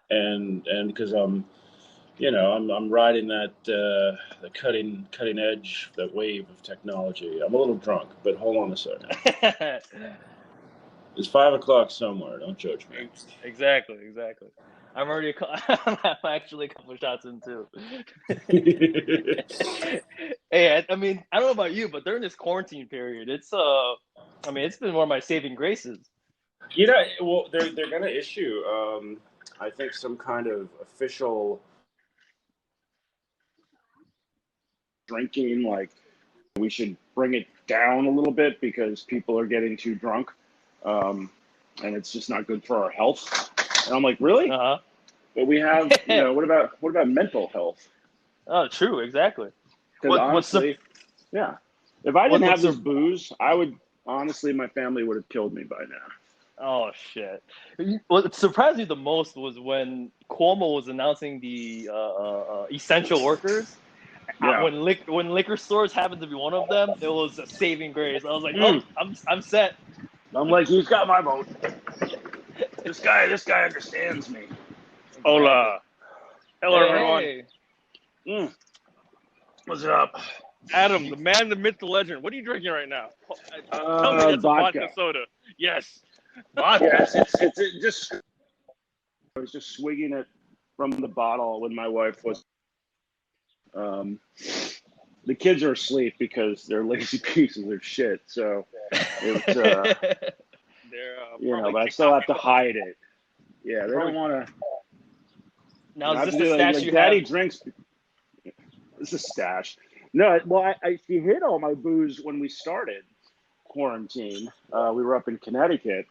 and because I'm riding that the cutting edge, that wave of technology. I'm a little drunk, but hold on a second. It's 5 o'clock somewhere. Don't judge me. Exactly. I'm already. I'm actually a couple of shots in too. Hey, I mean, I don't know about you, but during this quarantine period, it's it's been one of my saving graces. Well, they're going to issue, I think, some kind of official drinking, like we should bring it down a little bit because people are getting too drunk, and it's just not good for our health. And I'm like, really? But we have, what about mental health? Oh, true, exactly. Because honestly, yeah, if I didn't have this booze, honestly, my family would have killed me by now. Oh shit! What surprised me the most was when Cuomo was announcing the essential workers. Yeah. When liquor stores happened to be one of them, it was a saving grace. I was like, oh, I'm set. I'm like, he's got my vote. This guy understands me. Hola. Hello, everyone. What's up? Adam, the man, the myth, the legend. What are you drinking right now? Tell me it's vodka soda. Yes. Vodka. Yes, I was just swigging it from the bottle when my wife was. The kids are asleep because they're lazy pieces of shit. So it's but I still have to hide it. Yeah, they don't want to. Now is this the stash you Daddy have? drinks. It's a stash. No, well, I she hid all my booze when we started quarantine. We were up in Connecticut,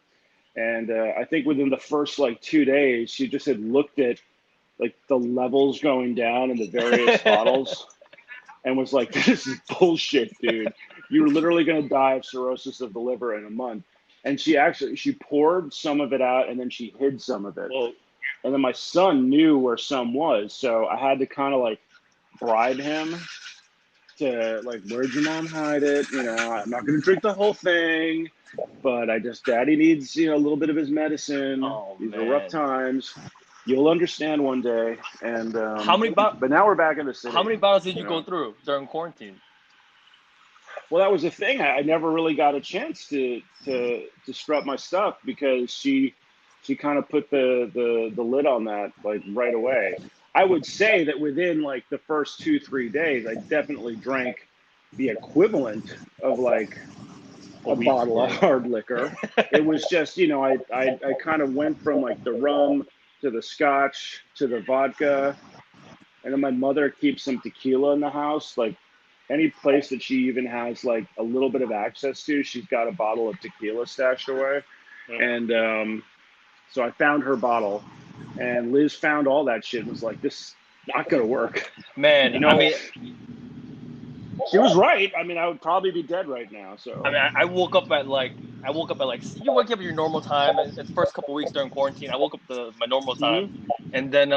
and I think within the first 2 days, she just had looked at the levels going down in the various bottles, and was like, "This is bullshit, dude. You're literally gonna die of cirrhosis of the liver in a month." And she poured some of it out, and then she hid some of it. Whoa. And then my son knew where some was, so I had to kind of bribe him to where'd your mom hide it? I'm not gonna drink the whole thing, but Daddy needs a little bit of his medicine. These are rough times. You'll understand one day. And but now we're back in the city. How many bottles did you go through during quarantine? Well, that was the thing. I never really got a chance to strut my stuff because she kind of put the lid on that right away. I would say that within the first 2-3 days, I definitely drank the equivalent of a bottle of hard liquor. It was just, I kind of went from the rum to the scotch to the vodka. And then my mother keeps some tequila in the house. Any place that she even has a little bit of access to, she's got a bottle of tequila stashed away. And so I found her bottle, and Liz found all that shit and was like, "This is not gonna work." Man, she was right. I mean, I would probably be dead right now. So I woke up at you wake up at your normal time. The first couple of weeks during quarantine, I woke up to my normal time, and then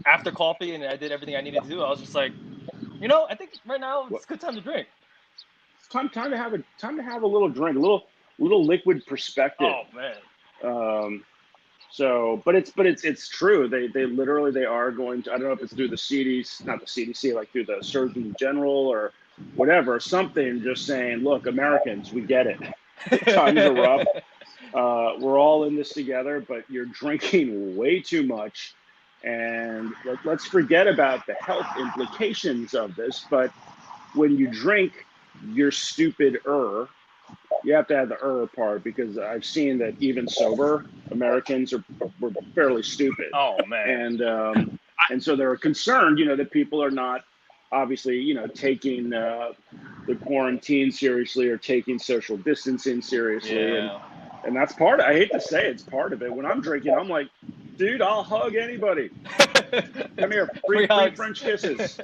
after coffee and I did everything I needed to do, I was just like, I think right now it's a good time to drink. It's time to have a little drink, a little liquid perspective. Oh man. So, but it's true. They literally are going to. I don't know if it's through the CDC, not the CDC, through the Surgeon General or whatever, something just saying, look, Americans, we get it. Times are rough. We're all in this together, but you're drinking way too much. And let's forget about the health implications of this. But when you drink, you're stupid-er. You have to have the part because I've seen that even sober Americans were fairly stupid. Oh man! And so they're concerned, that people are not obviously, taking the quarantine seriously or taking social distancing seriously. Yeah. And that's part of, I hate to say it's part of it. When I'm drinking, I'm like, dude, I'll hug anybody. Come here, free French kisses.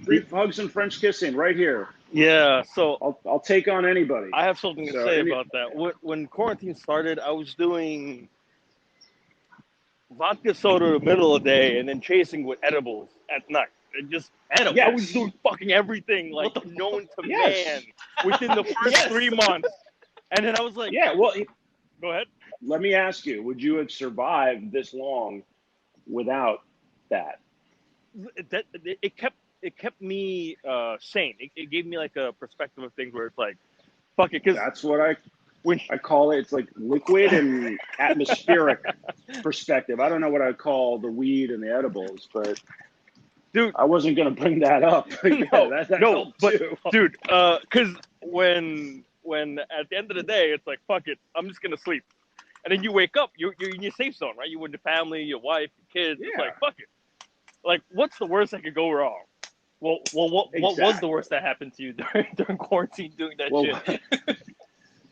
Free hugs and French kissing right here. Yeah, so I'll take on anybody. I have something to say about that. When quarantine started, I was doing vodka soda in the middle of the day and then chasing with edibles at night. And just edibles. Yeah, I was doing fucking everything known to man within the first 3 months. And then I was like, yeah, well, go ahead. Let me ask you, would you have survived this long without that. It kept me sane. It gave me like a perspective of things where it's like, fuck it, because that's what I call it. It's like liquid and atmospheric perspective. I don't know what I call the weed and the edibles, but dude, I wasn't gonna bring that up. Dude, because when at the end of the day, it's like, fuck it, I'm just gonna sleep, and then you wake up, you're in your safe zone, right? You with your family, your wife, your kids. Yeah. It's like, fuck it. Like, what's the worst that could go wrong? What was the worst that happened to you during quarantine doing that shit?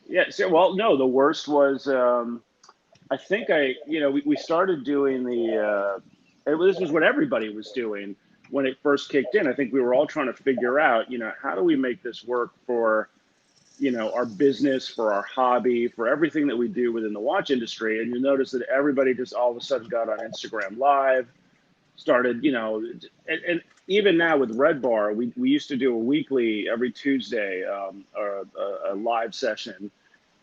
Yeah. So, well, no, the worst was I think we started doing this was what everybody was doing when it first kicked in. I think we were all trying to figure out, how do we make this work for, our business, for our hobby, for everything that we do within the watch industry. And you notice that everybody just all of a sudden got on Instagram Live, started, and even now with RedBar, we used to do a weekly, every Tuesday, a live session.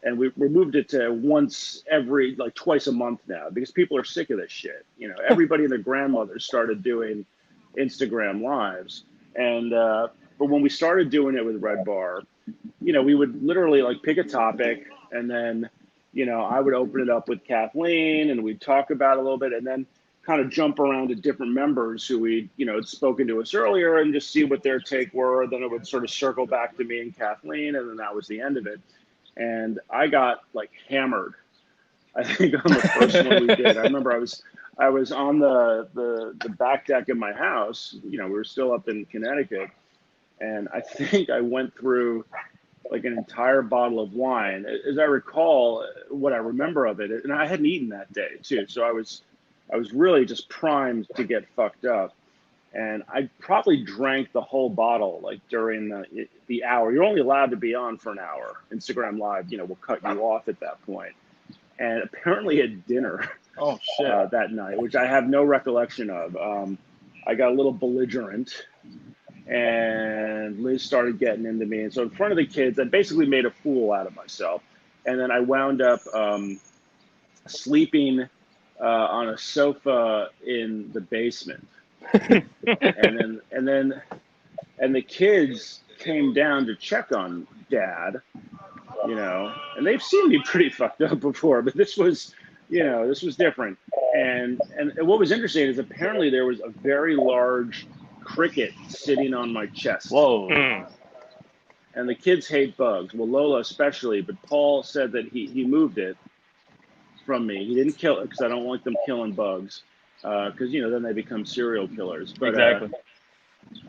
And we moved it to twice a month now, because people are sick of this shit. Everybody and their grandmothers started doing Instagram Lives. And but when we started doing it with RedBar, we would literally like pick a topic, and then, I would open it up with Kathleen, and we'd talk about it a little bit, and then kind of jump around to different members who had spoken to us earlier, and just see what their take were. Then it would sort of circle back to me and Kathleen, and then that was the end of it. And I got like hammered, I think, on the first one we did. I remember I was on the back deck of my house. We were still up in Connecticut, and I think I went through like an entire bottle of wine, as I recall what I remember of it. And I hadn't eaten that day too, so I was really just primed to get fucked up. And I probably drank the whole bottle like during the hour. You're only allowed to be on for an hour. Instagram Live, will cut you off at that point. And apparently at dinner that night, which I have no recollection of, I got a little belligerent, and Liz started getting into me. And so in front of the kids, I basically made a fool out of myself. And then I wound up sleeping on a sofa in the basement. and the kids came down to check on Dad, and they've seen me pretty fucked up before, but this was different. And what was interesting is apparently there was a very large cricket sitting on my chest. Whoa. And the kids hate bugs. Well, Lola especially, but Paul said that he moved it from me. He didn't kill it because I don't want them killing bugs. Because then they become serial killers. But exactly.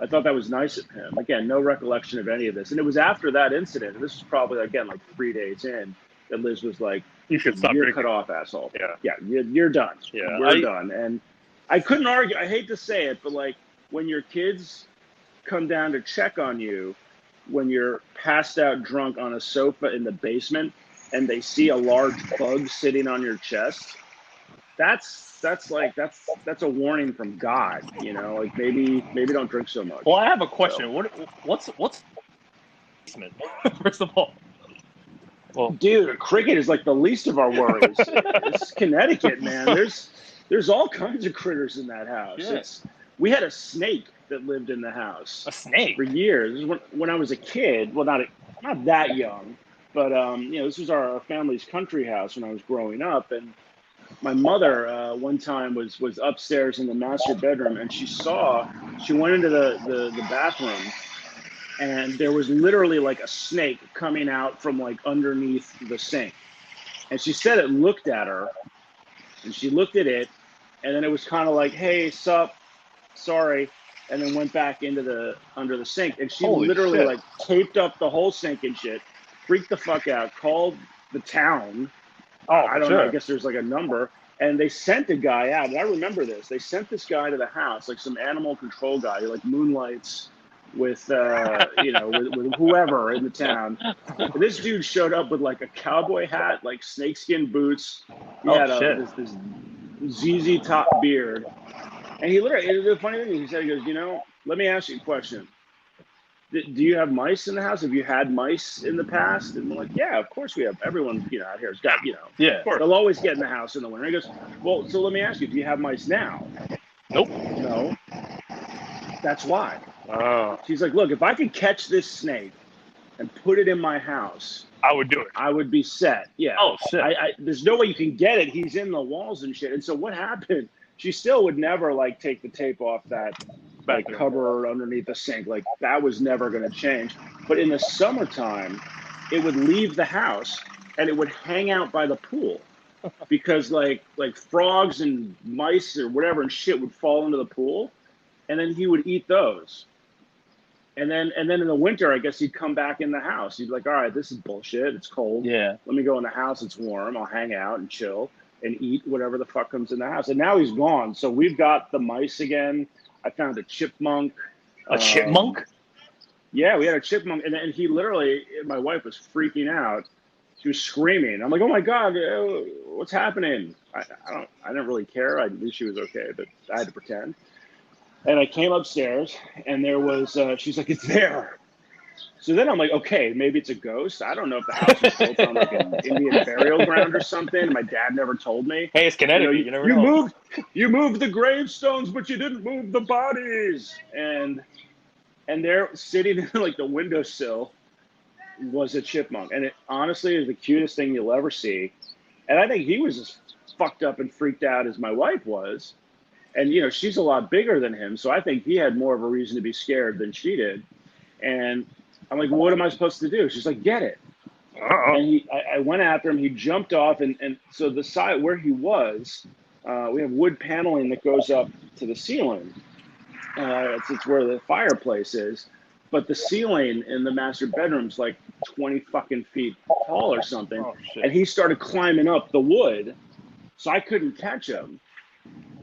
I thought that was nice of him. Again, no recollection of any of this. And it was after that incident, and this was probably, again, like 3 days in, that Liz was like, "You should stop. You're cut off, asshole. Yeah, you're done. Yeah, we're done." And I couldn't argue. I hate to say it, but like when your kids come down to check on you, when you're passed out drunk on a sofa in the basement, and they see a large bug sitting on your chest, that's a warning from God, like maybe don't drink so much. Well, I have a question. So, what's first of all? Well, dude, a cricket is like the least of our worries. This is Connecticut, man. There's all kinds of critters in that house. Yeah. We had a snake that lived in the house. A snake? For years. This was when I was a kid. Well, not that young, but this was our family's country house when I was growing up. And my mother one time was upstairs in the master bedroom, and she went into the bathroom, and there was literally like a snake coming out from like underneath the sink. And she said it looked at her, and she looked at it, and then it was kind of like, "Hey, sup, sorry," and then went back under the sink. And she literally like taped up the whole sink and shit, freaked the fuck out, called the town. I don't know. I guess there's like a number. And they sent a guy out. And I remember this. They sent this guy to the house, like some animal control guy who like moonlights with, with whoever in the town. And this dude showed up with like a cowboy hat, like snakeskin boots. He had this ZZ Top beard. And he literally, the funny thing is, he said, he goes, let me ask you a question. Do you have mice in the house? Have you had mice in the past? And we're like, yeah, of course we have. Everyone, out here has got, Yeah. They'll always get in the house in the winter. He goes, well, so let me ask you, do you have mice now? Nope. No. That's why. Oh. She's like, look, if I could catch this snake and put it in my house, I would do it. I would be set. Yeah. Oh, shit. There's no way you can get it. He's in the walls and shit. And so what happened? She still would never like take the tape off that like cover underneath the sink. Like that was never going to change. But in the summertime, it would leave the house and it would hang out by the pool because like frogs and mice or whatever and shit would fall into the pool, and then he would eat those. And then in the winter, I guess he'd come back in the house. He'd be like, all right, this is bullshit. It's cold. Yeah. Let me go in the house. It's warm. I'll hang out and chill and eat whatever the fuck comes in the house. And now he's gone. So we've got the mice again. I found a chipmunk. A chipmunk? Yeah, we had a chipmunk. And he literally, my wife was freaking out. She was screaming. I'm like, oh my God, what's happening? I didn't really care. I knew she was okay, but I had to pretend. And I came upstairs, and there was, she's like, it's there. So then I'm like, okay, maybe it's a ghost. I don't know if the house was built on like an Indian burial ground or something. My dad never told me. Hey, it's Connecticut. You never know. You moved the gravestones, but you didn't move the bodies. And they're sitting in like the windowsill was a chipmunk. And it honestly is the cutest thing you'll ever see. And I think he was as fucked up and freaked out as my wife was. And, you know, she's a lot bigger than him, so I think he had more of a reason to be scared than she did. And I'm like, well, what am I supposed to do? She's like, get it. Uh-oh. And I went after him. He jumped off, and so the side where he was, we have wood paneling that goes up to the ceiling. It's where the fireplace is. But the ceiling in the master bedroom's like 20 fucking feet tall or something. Oh, shit. And he started climbing up the wood, so I couldn't catch him.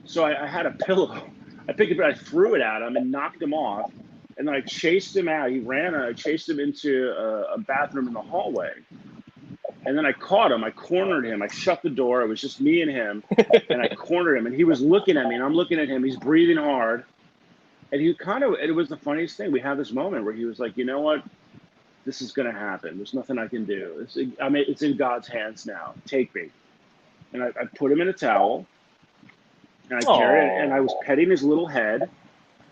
So I had a pillow. I picked it up, I threw it at him and knocked him off. And then I chased him out. He ran, and I chased him into a bathroom in the hallway. And then I caught him. I cornered him. I shut the door. It was just me and him. And I cornered him. And he was looking at me, and I'm looking at him. He's breathing hard. And it was the funniest thing. We had this moment where he was like, you know what? This is going to happen. There's nothing I can do. It's in God's hands now. Take me. And I put him in a towel. And I carried it, and I was petting his little head,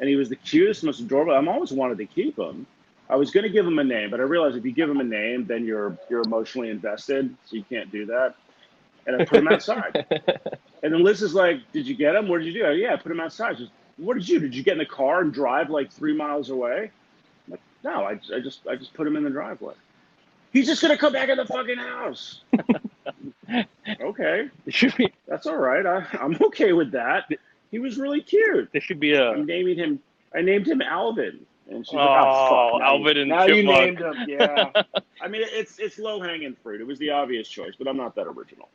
and he was the cutest, most adorable. I always wanted to keep him. I was going to give him a name, but I realized if you give him a name, then you're emotionally invested, so you can't do that. And I put him outside. And then Liz is like, did you get him? What did you do? Yeah, I put him outside. She goes, what did you do? Did you get in the car and drive like 3 miles away? I'm like, no, I just put him in the driveway. He's just going to come back in the fucking house. Okay, that's all right. I'm okay with that. He was really cute. There should be a. I named him Alvin, and she's like, "Oh, fuck, Alvin and now Chipmunk." You named him. Yeah, I mean it's low hanging fruit. It was the obvious choice, but I'm not that original.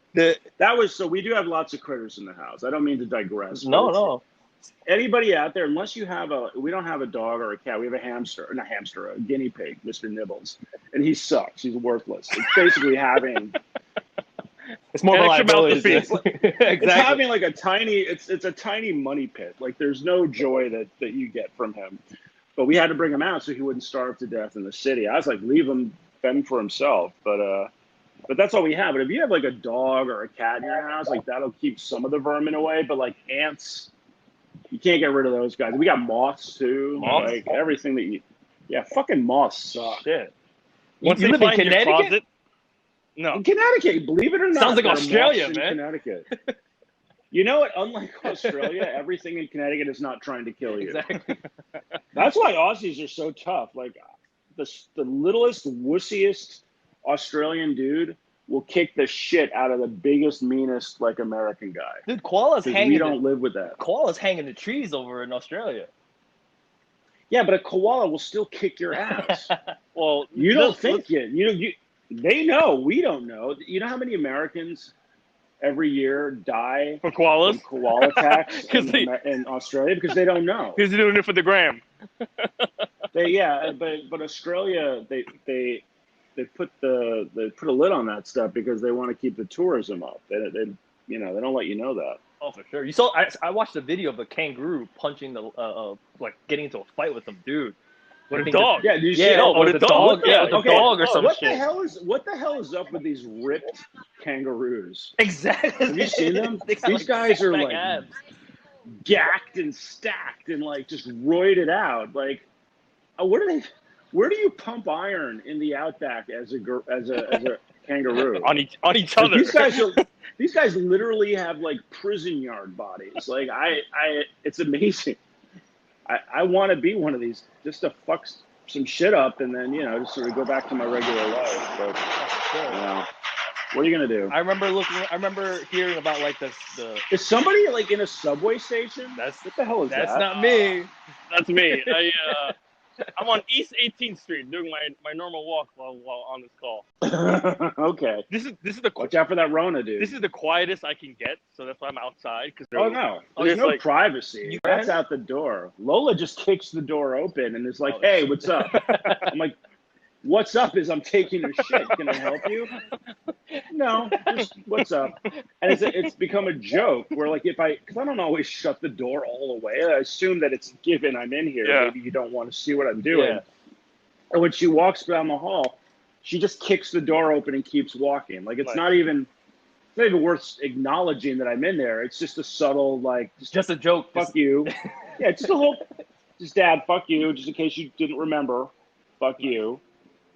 So we do have lots of critters in the house. I don't mean to digress. No. Anybody out there, unless you have we don't have a dog or a cat. We have a guinea pig, Mr. Nibbles, and he sucks. He's worthless. It's basically having. It's more of a liability. Exactly. It's having like a tiny. It's a tiny money pit. Like there's no joy that you get from him. But we had to bring him out so he wouldn't starve to death in the city. I was like, leave him fend for himself. But that's all we have. But if you have like a dog or a cat in your house, like that'll keep some of the vermin away. But like ants, you can't get rid of those guys. We got moths too. Moths? Like everything that you. Yeah, fucking moths suck. Shit. Once You they live in find your Connecticut? closet, no. In Connecticut, believe it or not. Sounds like there are Australia, moths in man. Connecticut. You know what? Unlike Australia, everything in Connecticut is not trying to kill you. Exactly. That's why Aussies are so tough. Like the littlest, wussiest Australian dude will kick the shit out of the biggest, meanest, like American guy. Dude, koalas hang. We don't live with that. Koalas hang in the trees over in Australia. Yeah, but a koala will still kick your ass. Well, you don't think it. They know. We don't know. You know how many Americans every year die for koalas, from koala attacks in Australia because they don't know. Because they're doing it for the gram. But Australia they put a lid on that stuff because they want to keep the tourism up. They don't let you know that. Oh, for sure. You saw? I watched a video of a kangaroo punching like getting into a fight with some dude. With a dog. Yeah, did you see that? With a dog. Yeah, with a dog or some shit. What the hell is up with these ripped kangaroos? Exactly. Have you seen them? They got, These guys are like abs. gacked and stacked and like just roided out. Like, where do you pump iron in the outback as a kangaroo? on each other. These guys literally have like prison yard bodies. Like it's amazing. I want to be one of these just to fuck some shit up and then, just sort of go back to my regular life. But, what are you going to do? I remember hearing about like the. Is somebody like in a subway station? What the hell is that? That's not me. That's me. I'm on East 18th Street doing my normal walk while on this call. Okay. This is the watch out for that Rona, dude. This is the quietest I can get, so that's why I'm outside. There's no privacy. That's out the door. Lola just kicks the door open and is like, "Hey, what's up?" I'm like, "What's up?" Is I'm taking a shit. Can I help you? No, just what's up? And it's become a joke where like because I don't always shut the door all the way. I assume that it's given I'm in here. Yeah. Maybe you don't want to see what I'm doing. Yeah. And when she walks down the hall, she just kicks the door open and keeps walking. Like it's not even worth acknowledging that I'm in there. It's just a subtle like just a joke. Fuck you. Yeah, just a whole Dad, fuck you, just in case you didn't remember. Fuck you.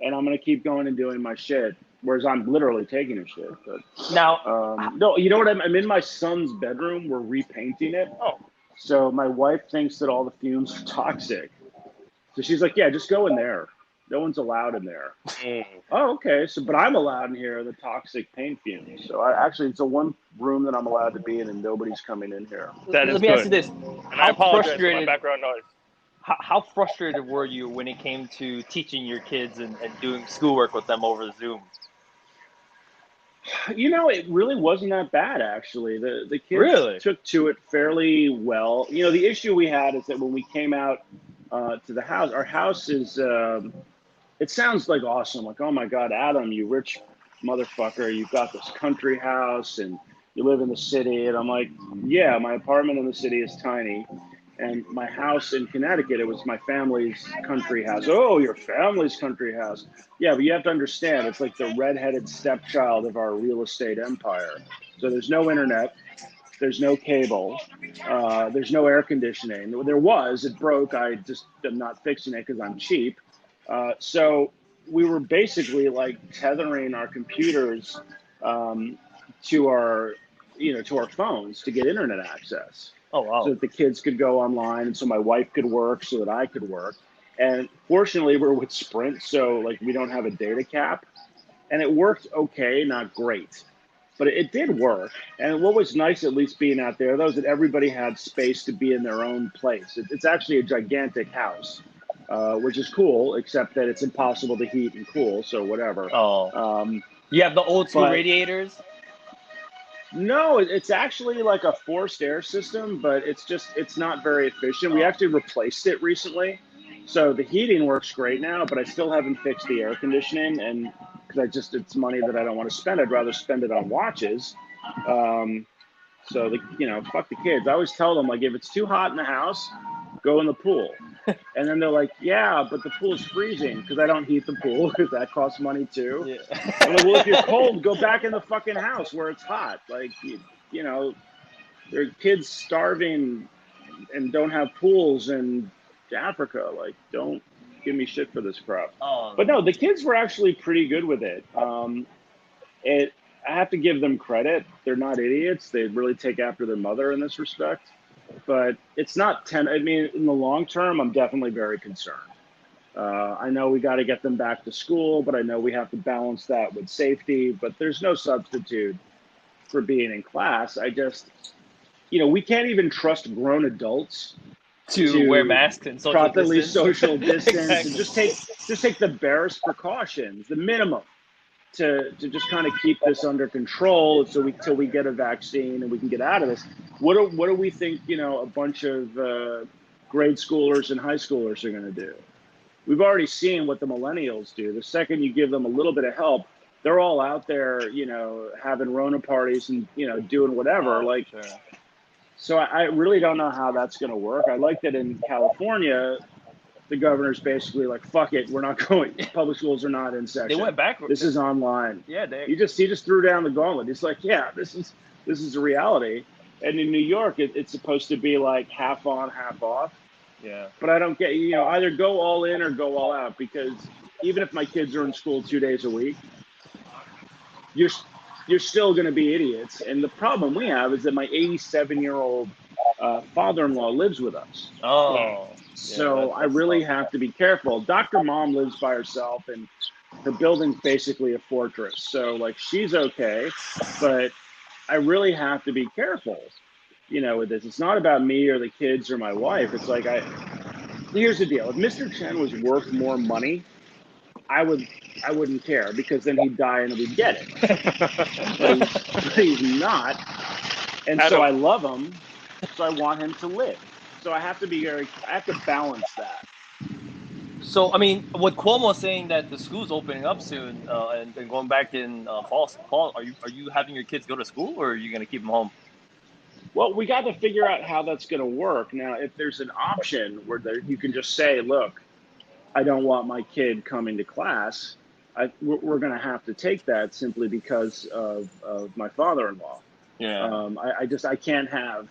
And I'm gonna keep going and doing my shit. Whereas I'm literally taking a shit. But now, no, you know what? I'm in my son's bedroom. We're repainting it. Oh, so my wife thinks that all the fumes are toxic. So she's like, "Yeah, just go in there. No one's allowed in there." Oh, okay. But I'm allowed in here. The toxic paint fumes. So it's a one room that I'm allowed to be in, and nobody's coming in here. That is Let me ask you this: and I apologize for my background noise. How frustrated were you when it came to teaching your kids and doing schoolwork with them over Zoom? It really wasn't that bad, actually. The kids took to it fairly well. The issue we had is that when we came out to the house, our house is, it sounds like awesome. Like, oh my God, Adam, you rich motherfucker, you've got this country house and you live in the city. And I'm like, yeah, my apartment in the city is tiny. And my house in Connecticut, it was my family's country house. Oh, your family's country house. Yeah, but you have to understand, it's like the redheaded stepchild of our real estate empire. So there's no internet. There's no cable. There's no air conditioning. There was. It broke. I just am not fixing it because I'm cheap. So we were basically like tethering our computers to our phones to get internet access. Oh, wow. So that the kids could go online and so my wife could work so that I could work. And fortunately, we're with Sprint, so like we don't have a data cap. And it worked okay, not great. But it did work. And what was nice, at least being out there, though, is that everybody had space to be in their own place. It's actually a gigantic house, which is cool, except that it's impossible to heat and cool, so whatever. Oh. You have the old school radiators? No, it's actually like a forced air system, but it's not very efficient. We actually replaced it recently. So the heating works great now, but I still haven't fixed the air conditioning. And because it's money that I don't want to spend. I'd rather spend it on watches. So fuck the kids. I always tell them, like, if it's too hot in the house, go in the pool. And then they're like, yeah, but the pool's freezing because I don't heat the pool because that costs money too. Yeah. I'm like, well, if you're cold, go back in the fucking house where it's hot. Like, there are kids starving and don't have pools in Africa. Like, don't give me shit for this crap. But no, the kids were actually pretty good with it. I have to give them credit. They're not idiots. They really take after their mother in this respect. But it's not in the long term, I'm definitely very concerned. I know we got to get them back to school, but I know we have to balance that with safety. But there's no substitute for being in class. We can't even trust grown adults to wear masks and properly social distance. Exactly. And just take the barest precautions, the minimum, to just kind of keep this under control till we get a vaccine and we can get out of this. What do we think, a bunch of grade schoolers and high schoolers are going to do? We've already seen what the millennials do. The second you give them a little bit of help, they're all out there, having Rona parties and, doing whatever. Sure. So I really don't know how that's going to work. I like that in California, the governor's basically like, fuck it, we're not going. Public schools are not in session. They went backwards. This is online. Yeah, he just threw down the gauntlet. He's like, yeah, this is a reality. And in New York, it's supposed to be like half on, half off. Yeah. But I don't get, either go all in or go all out, because even if my kids are in school 2 days a week, you're still going to be idiots. And the problem we have is that my 87-year-old father-in-law lives with us. Oh. So I really have to be careful. Dr. Mom lives by herself, and her building's basically a fortress. So, like, she's okay, but I really have to be careful, with this. It's not about me or the kids or my wife. It's like, here's the deal. If Mr. Chen was worth more money, I wouldn't care, because then he'd die and we'd get it. but he's not. And so I love him. So I want him to live. So I have to balance that. So, I mean, with Cuomo saying that the school's opening up soon and going back in fall, are you having your kids go to school, or are you going to keep them home? Well, we got to figure out how that's going to work. Now, if there's an option where you can just say, look, I don't want my kid coming to class, we're going to have to take that, simply because of my father-in-law. Yeah. I can't have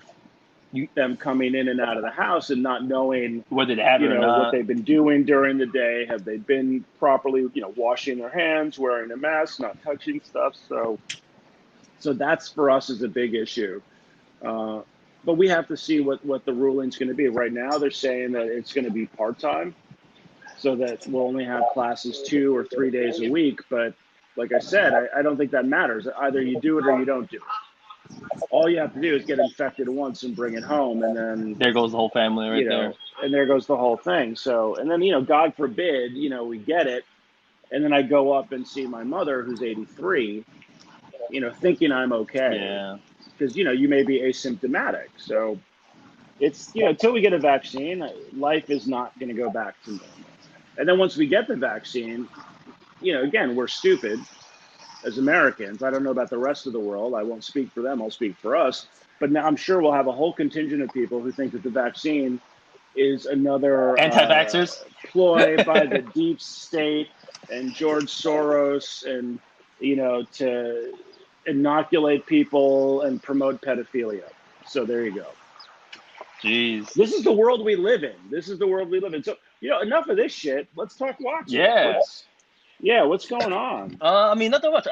them coming in and out of the house and not knowing whether they have it or not, what they've been doing during the day. Have they been properly, washing their hands, wearing a mask, not touching stuff? So that's, for us, is a big issue. But we have to see what the ruling's going to be. Right now, they're saying that it's going to be part-time, so that we'll only have classes 2 or 3 days a week. But like I said, I don't think that matters. Either you do it or you don't do it. All you have to do is get infected once and bring it home, and then there goes the whole family there. And there goes the whole thing. So, and then, God forbid, we get it, and then I go up and see my mother, who's 83, thinking I'm okay. Yeah. Because, you may be asymptomatic. So it's, until we get a vaccine, life is not going to go back to normal. And then once we get the vaccine, again, we're stupid as Americans. I don't know about the rest of the world. I won't speak for them. I'll speak for us. But now I'm sure we'll have a whole contingent of people who think that the vaccine is another anti-vaxxers ploy by the deep state and George Soros, and, to inoculate people and promote pedophilia. So there you go. Jeez. This is the world we live in. So, enough of this shit. Let's talk watches. Yeah. What's going on? I mean, nothing much.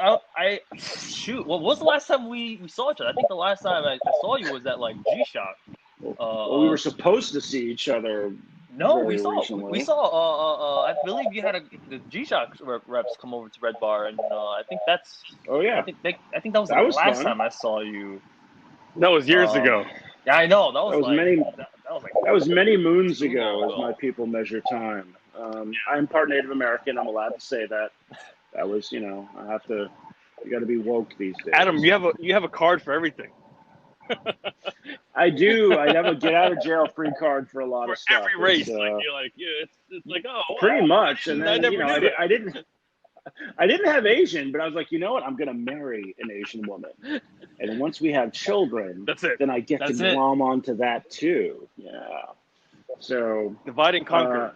Shoot. What was the last time we saw each other? I think the last time I saw you was at, like, G-Shock. We were supposed to see each other. No, we saw. I believe you had the G-Shock reps come over to RedBar, and I think that's. Oh yeah. I think that was the last time I saw you. That was years ago. Yeah, I know. That was many moons ago, as my people measure time. I'm part Native American. I'm allowed to say that. That was, you got to be woke these days. Adam, you have a card for everything. I do. I have a get out of jail free card for a lot of stuff. Every race, it's like, oh, pretty much. And then, I I didn't have Asian, but I was like, you know what? I'm going to marry an Asian woman. And once we have children, that's it. Then I get to glom onto that too. Yeah. So divide and conquer.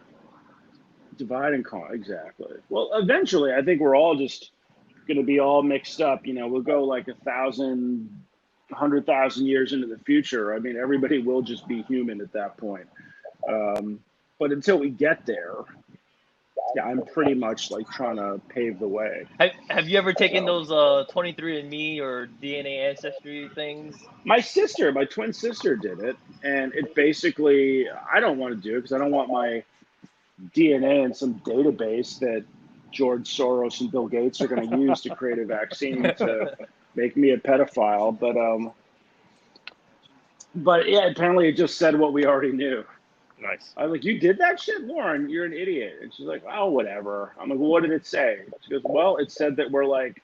Exactly. Well, eventually, I think we're all just going to be all mixed up. We'll go like 100,000 years into the future. I mean, everybody will just be human at that point. But until we get there, I'm pretty much like trying to pave the way. Have you ever taken those 23andMe or DNA ancestry things? My twin sister did it, and it basically, I don't want to do it because I don't want my DNA in some database that George Soros and Bill Gates are going to use to create a vaccine to make me a pedophile. But yeah, apparently it just said what we already knew. Nice. I was like, you did that shit, Lauren? You're an idiot. And she's like, oh, whatever. I'm like, well, what did it say? She goes, well, it said that we're like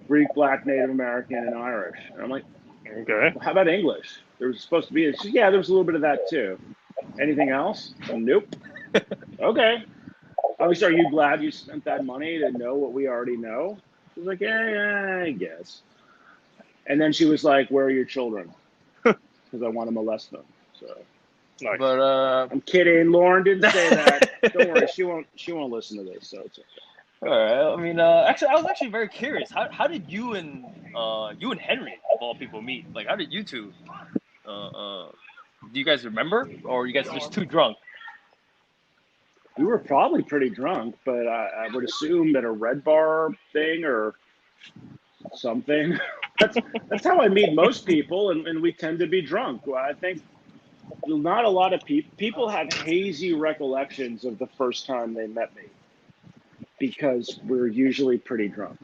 Greek, Black, Native American, and Irish. And I'm like, okay. Well, how about English? There was supposed to be. She, yeah, there was a little bit of that too. Anything else? Nope. Okay. I was, are you glad you spent that money to know what we already know? She was like, yeah, I guess. And then she was like, where are your children? Because I want to molest them. So. Nice. But I'm kidding. Lauren didn't say that. Don't worry, she won't listen to this, so it's okay. All right. I mean, actually, I was actually very curious. How did you and Henry of all people meet? Like, how did you two? Do you guys remember, or are you guys just too drunk? We were probably pretty drunk, but I would assume that a Red Bar thing or something. That's how I meet most people, and we tend to be drunk. Well, I think not a lot of people have hazy recollections of the first time they met me because we're usually pretty drunk.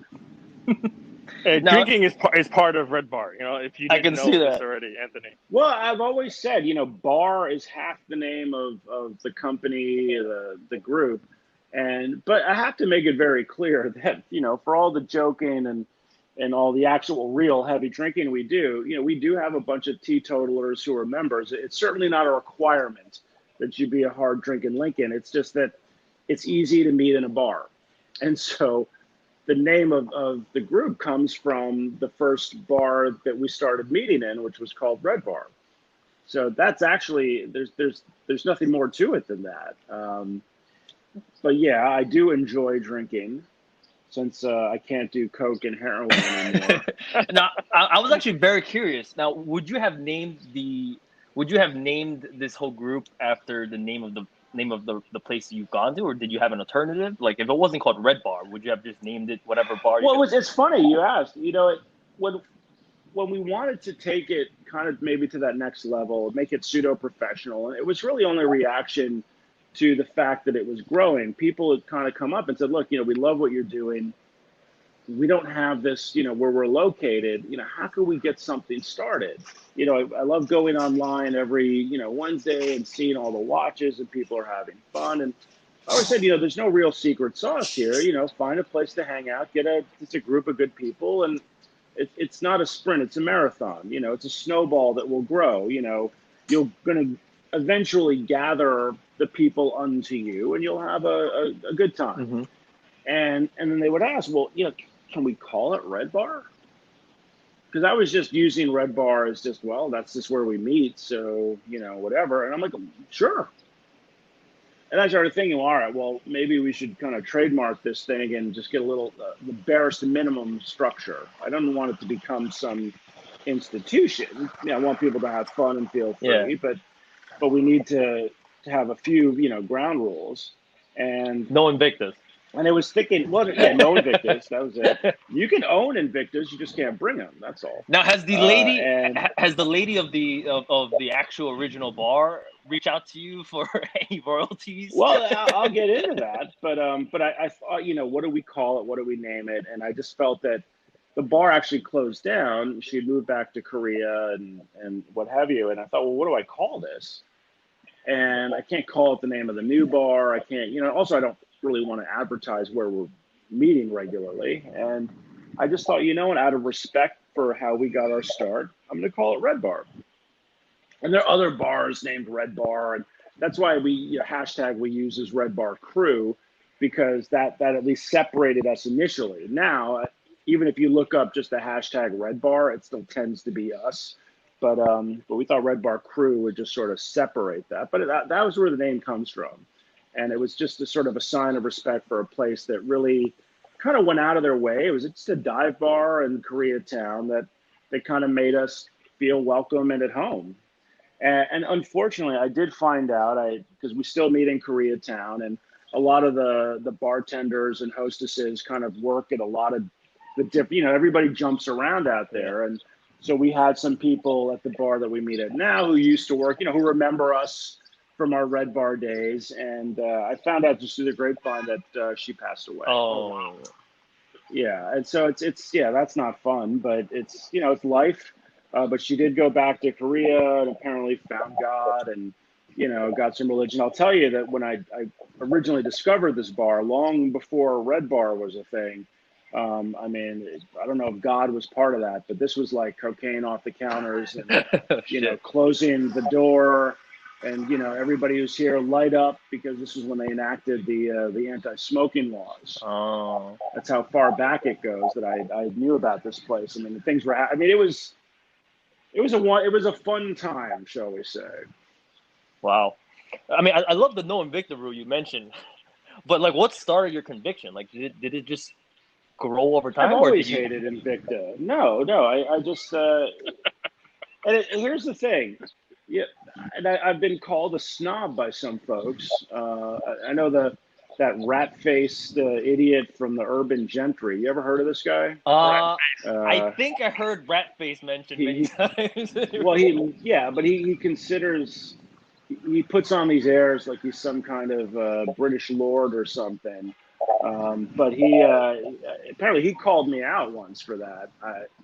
Now, drinking is part of RedBar. You know, if you didn't know this already, Anthony. Well, I've always said, bar is half the name of the company, the group, but I have to make it very clear that for all the joking and all the actual real heavy drinking we do have a bunch of teetotalers who are members. It's certainly not a requirement that you be a hard drinking Lincoln. It's just that it's easy to meet in a bar, and so. The name of the group comes from the first bar that we started meeting in, which was called RedBar. So that's actually there's nothing more to it than that. But yeah, I do enjoy drinking since I can't do coke and heroin anymore. Now, I was actually very curious. Now, would you have named this whole group after the name of the place you've gone to, or did you have an alternative? Like, if it wasn't called Red Bar, would you have just named it whatever bar? It's funny you asked. When we wanted to take it kind of maybe to that next level, make it pseudo professional, and it was really only a reaction to the fact that it was growing. People had kind of come up and said, "Look, we love what you're doing. We don't have this, where we're located. How can we get something started?" I love going online every, Wednesday and seeing all the watches and people are having fun. And I always said, there's no real secret sauce here. Find a place to hang out, it's a group of good people. And it's not a sprint, it's a marathon. It's a snowball that will grow. You're going to eventually gather the people unto you and you'll have a good time. Mm-hmm. And then they would ask, well, can we call it Red Bar? Because I was just using Red Bar as that's just where we meet. So, whatever. And I'm like, sure. And I started thinking, all right, well, maybe we should kind of trademark this thing and just get a little, the barest minimum structure. I don't want it to become some institution. I want people to have fun and feel free, but we need to have a few, ground rules. And no Invictas. And I was thinking, no Invictus. That was it. You can own Invictus, you just can't bring them. That's all. Now, has the lady of the actual original bar reach out to you for any royalties? Well, I'll get into that, but I thought, what do we call it? What do we name it? And I just felt that the bar actually closed down. She had moved back to Korea and what have you. And I thought, well, what do I call this? And I can't call it the name of the new bar. I can't, also I don't really want to advertise where we're meeting regularly. And I just thought, out of respect for how we got our start, I'm going to call it Red Bar. And there are other bars named Red Bar. And that's why hashtag we use is RedBar Crew, because that at least separated us initially. Now, even if you look up just the hashtag Red Bar, it still tends to be us. But we thought RedBar Crew would just sort of separate that. But that was where the name comes from. And it was just a sort of a sign of respect for a place that really kind of went out of their way. It was just a dive bar in Koreatown that kind of made us feel welcome and at home. And unfortunately, I did find out, because we still meet in Koreatown, and a lot of the bartenders and hostesses kind of work at a lot of the different, everybody jumps around out there. And so we had some people at the bar that we meet at now who used to work, who remember us from our Red Bar days, and I found out just through the grapevine that she passed away. Oh, yeah, and so it's that's not fun, but it's it's life. But she did go back to Korea and apparently found God and got some religion. I'll tell you that when I originally discovered this bar, long before Red Bar was a thing. I mean, I don't know if God was part of that, but this was like cocaine off the counters and closing the door. And, everybody who's here light up, because this is when they enacted the anti-smoking laws. Oh, that's how far back it goes that I knew about this place. I mean, things were, it was a fun time, shall we say. Wow. I mean, I love the no Invicta rule you mentioned. But like, what started your conviction? Like, did it just grow over time? I've always or did you... hated Invicta. No, I just and here's the thing. Yeah, and I've been called a snob by some folks. I know that rat-faced idiot from the Urban Gentry. You ever heard of this guy? I think I heard Ratface mentioned many times. Well, but he considers, he puts on these airs like he's some kind of British lord or something. But he apparently he called me out once for that.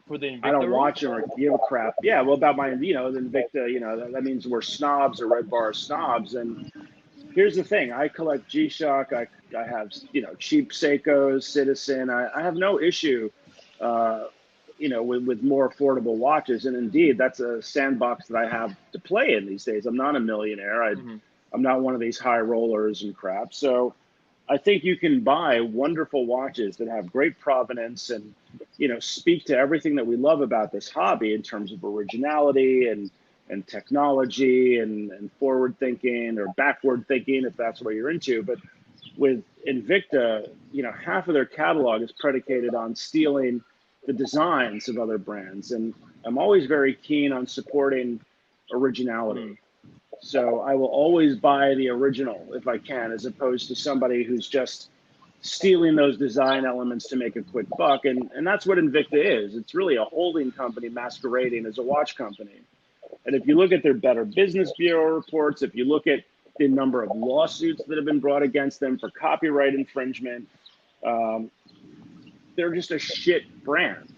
For the Invicta I don't watch him or give a crap. Yeah, well, about my, the Invicta, that means we're snobs or RedBar snobs. And here's the thing: I collect G-Shock. I have cheap Seikos, Citizen. I have no issue, with more affordable watches. And indeed, that's a sandbox that I have to play in these days. I'm not a millionaire. I'm not one of these high rollers and crap. So I think you can buy wonderful watches that have great provenance and, speak to everything that we love about this hobby in terms of originality and technology and forward thinking or backward thinking, if that's what you're into. But with Invicta, half of their catalog is predicated on stealing the designs of other brands. And I'm always very keen on supporting originality. So I will always buy the original if I can, as opposed to somebody who's just stealing those design elements to make a quick buck. And that's what Invicta is. It's really a holding company masquerading as a watch company. And if you look at their Better Business Bureau reports, if you look at the number of lawsuits that have been brought against them for copyright infringement, they're just a shit brand.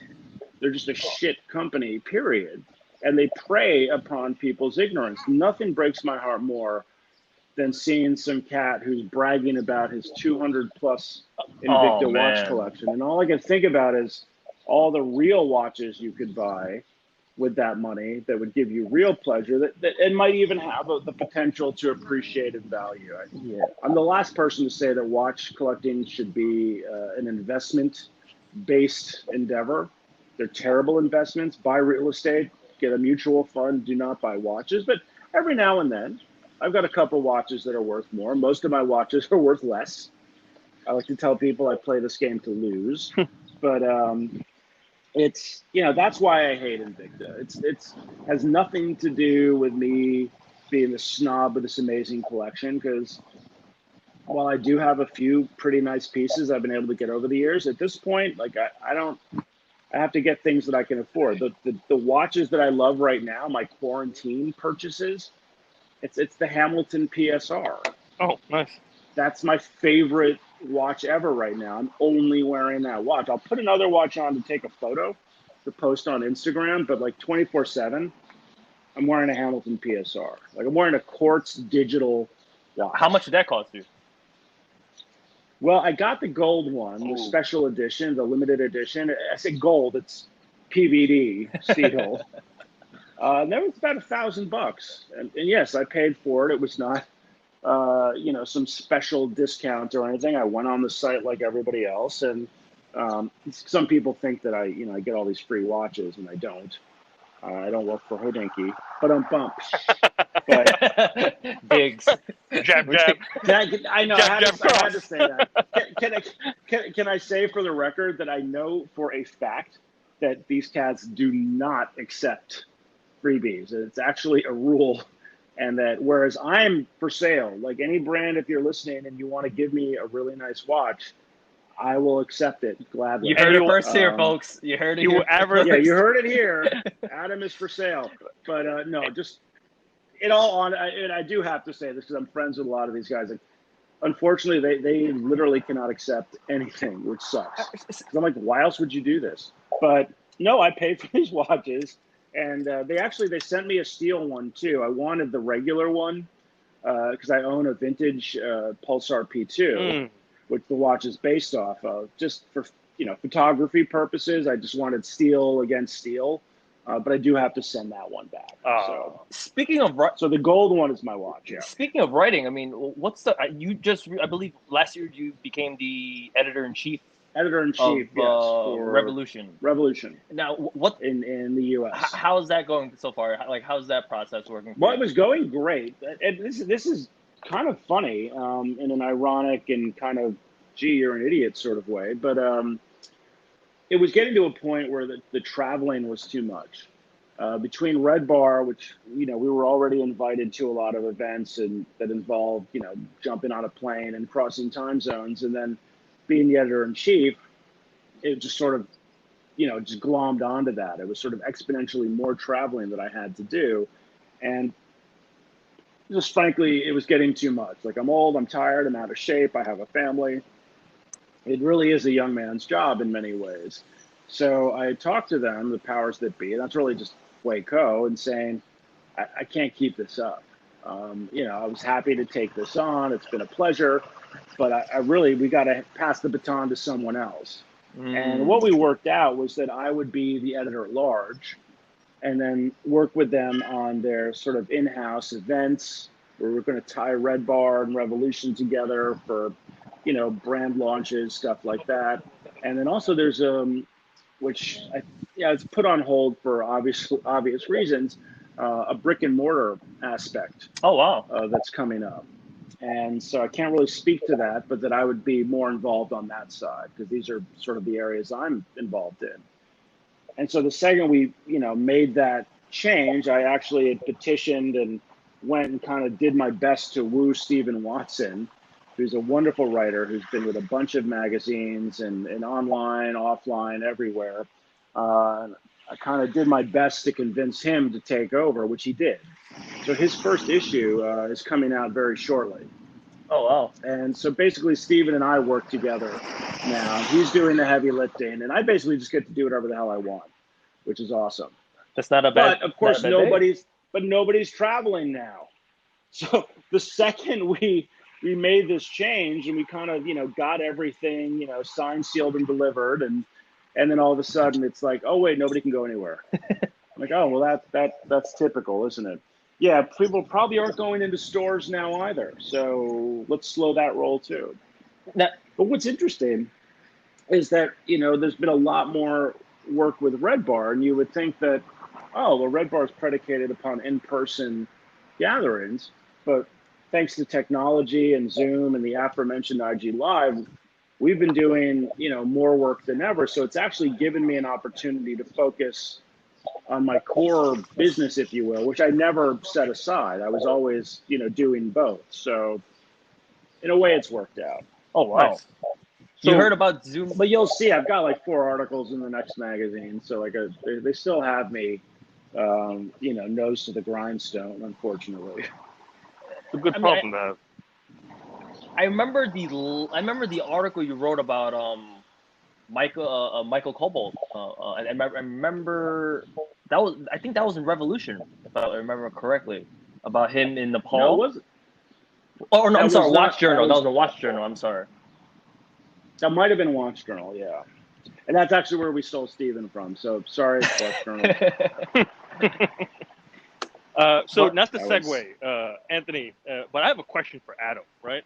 They're just a shit company, period. And they prey upon people's ignorance. Nothing breaks my heart more than seeing some cat who's bragging about his 200 plus Invicta watch collection. And all I can think about is all the real watches you could buy with that money that would give you real pleasure, that it might even have the potential to appreciate in value. I'm the last person to say that watch collecting should be an investment-based endeavor. They're terrible investments. Buy real estate, get a mutual fund, do not buy watches. But every now and then, I've got a couple watches that are worth more. Most of my watches are worth less. I like to tell people I play this game to lose. But it's, that's why I hate Invicta. It's has nothing to do with me being the snob of this amazing collection, because while I do have a few pretty nice pieces I've been able to get over the years, at this point, like I have to get things that I can afford. The watches that I love right now, my quarantine purchases, it's the Hamilton PSR. Oh, nice. That's my favorite watch ever right now. I'm only wearing that watch. I'll put another watch on to take a photo to post on Instagram, but like 24/7, I'm wearing a Hamilton PSR. Like I'm wearing a quartz digital watch. How much did that cost you? Well, I got the gold one, the special edition, the limited edition. I say gold, it's PVD steel. That was about $1,000. And yes, I paid for it. It was not, some special discount or anything. I went on the site like everybody else. And some people think that I get all these free watches, and I don't. I don't work for Hodinkee, but I'm bump. But Biggs. Jab. I know. Jab, I had to say that. Can I say for the record that I know for a fact that these cats do not accept freebies? It's actually a rule, and that whereas I'm for sale, like any brand, if you're listening and you want to give me a really nice watch, I will accept it gladly. You heard it first here, folks. You heard it here. Yeah, you heard it here. Adam is for sale. But no, just in all honesty, and I do have to say this because I'm friends with a lot of these guys. Like, unfortunately, they literally cannot accept anything, which sucks. 'Cause I'm like, why else would you do this? But no, I paid for these watches, and they sent me a steel one too. I wanted the regular one because I own a vintage Pulsar P2. Which the watch is based off of, just for photography purposes. I just wanted steel against steel, but I do have to send that one back. So speaking of, so the gold one is my watch. Yeah. Speaking of writing, I mean, what's the I believe last year you became the editor-in-chief. Editor-in-chief, yes, for Revolution. Now, what in the U.S. How's that going so far? Like, how's that process working? Well, it was going great. And this is kind of funny in an ironic and kind of, gee, you're an idiot sort of way. But it was getting to a point where the traveling was too much. Between RedBar, which, we were already invited to a lot of events and that involved, jumping on a plane and crossing time zones, and then being the editor-in-chief, it just sort of, just glommed onto that. It was sort of exponentially more traveling that I had to do. And just frankly, it was getting too much. Like, I'm old, I'm tired, I'm out of shape, I have a family. It really is a young man's job in many ways. So I talked to them, the powers that be, and that's really just Waco, and saying, I can't keep this up. I was happy to take this on. It's been a pleasure, but we got to pass the baton to someone else. And what we worked out was that I would be the editor at large and then work with them on their sort of in-house events where we're going to tie RedBar and Revolution together for, brand launches, stuff like that. And then also there's it's put on hold for obvious reasons, a brick and mortar aspect. Oh, wow. That's coming up. And so I can't really speak to that, but that I would be more involved on that side because these are sort of the areas I'm involved in. And so the second we, made that change, I actually had petitioned and went and kind of did my best to woo Stephen Watson, who's a wonderful writer who's been with a bunch of magazines and online, offline, everywhere. I kind of did my best to convince him to take over, which he did. So his first issue is coming out very shortly. Oh, wow. And so basically Stephen and I work together now. He's doing the heavy lifting, and I basically just get to do whatever the hell I want, which is awesome. That's not a bad. But of course, nobody's traveling now. So the second we made this change and we kind of, got everything, signed, sealed, and delivered, and then all of a sudden it's like, oh wait, nobody can go anywhere. I'm like, oh well, that's typical, isn't it? Yeah, people probably aren't going into stores now either. So let's slow that roll too. But what's interesting is that, there's been a lot more work with RedBar, and you would think that, oh, well, RedBar is predicated upon in-person gatherings, but thanks to technology and Zoom and the aforementioned IG Live, we've been doing, more work than ever. So it's actually given me an opportunity to focus on my core business, if you will, which I never set aside. I was always, doing both. So in a way, it's worked out. Oh, wow. Nice. So, you heard about Zoom? But you'll see, I've got like 4 articles in the next magazine. So like they still have me, nose to the grindstone, unfortunately. It's a good problem to have. I remember the article you wrote about Michael Cobalt. And I remember I think that was in Revolution, if I remember correctly, about him in Nepal. No, it wasn't. Oh no, I'm sorry, Watch Journal. That was a Watch Journal. I'm sorry. That might have been Watch Journal, yeah. And that's actually where we stole Stephen from. So sorry, Watch Journal. So not to segue, Anthony, but I have a question for Adam, right?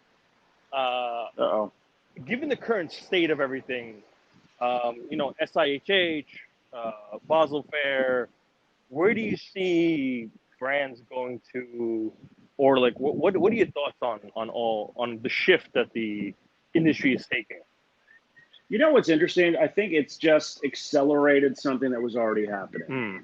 Given the current state of everything, SIHH, Basel Fair, where do you see brands going to, or like what are your thoughts on the shift that the industry is taking? You know what's interesting? I think it's just accelerated something that was already happening.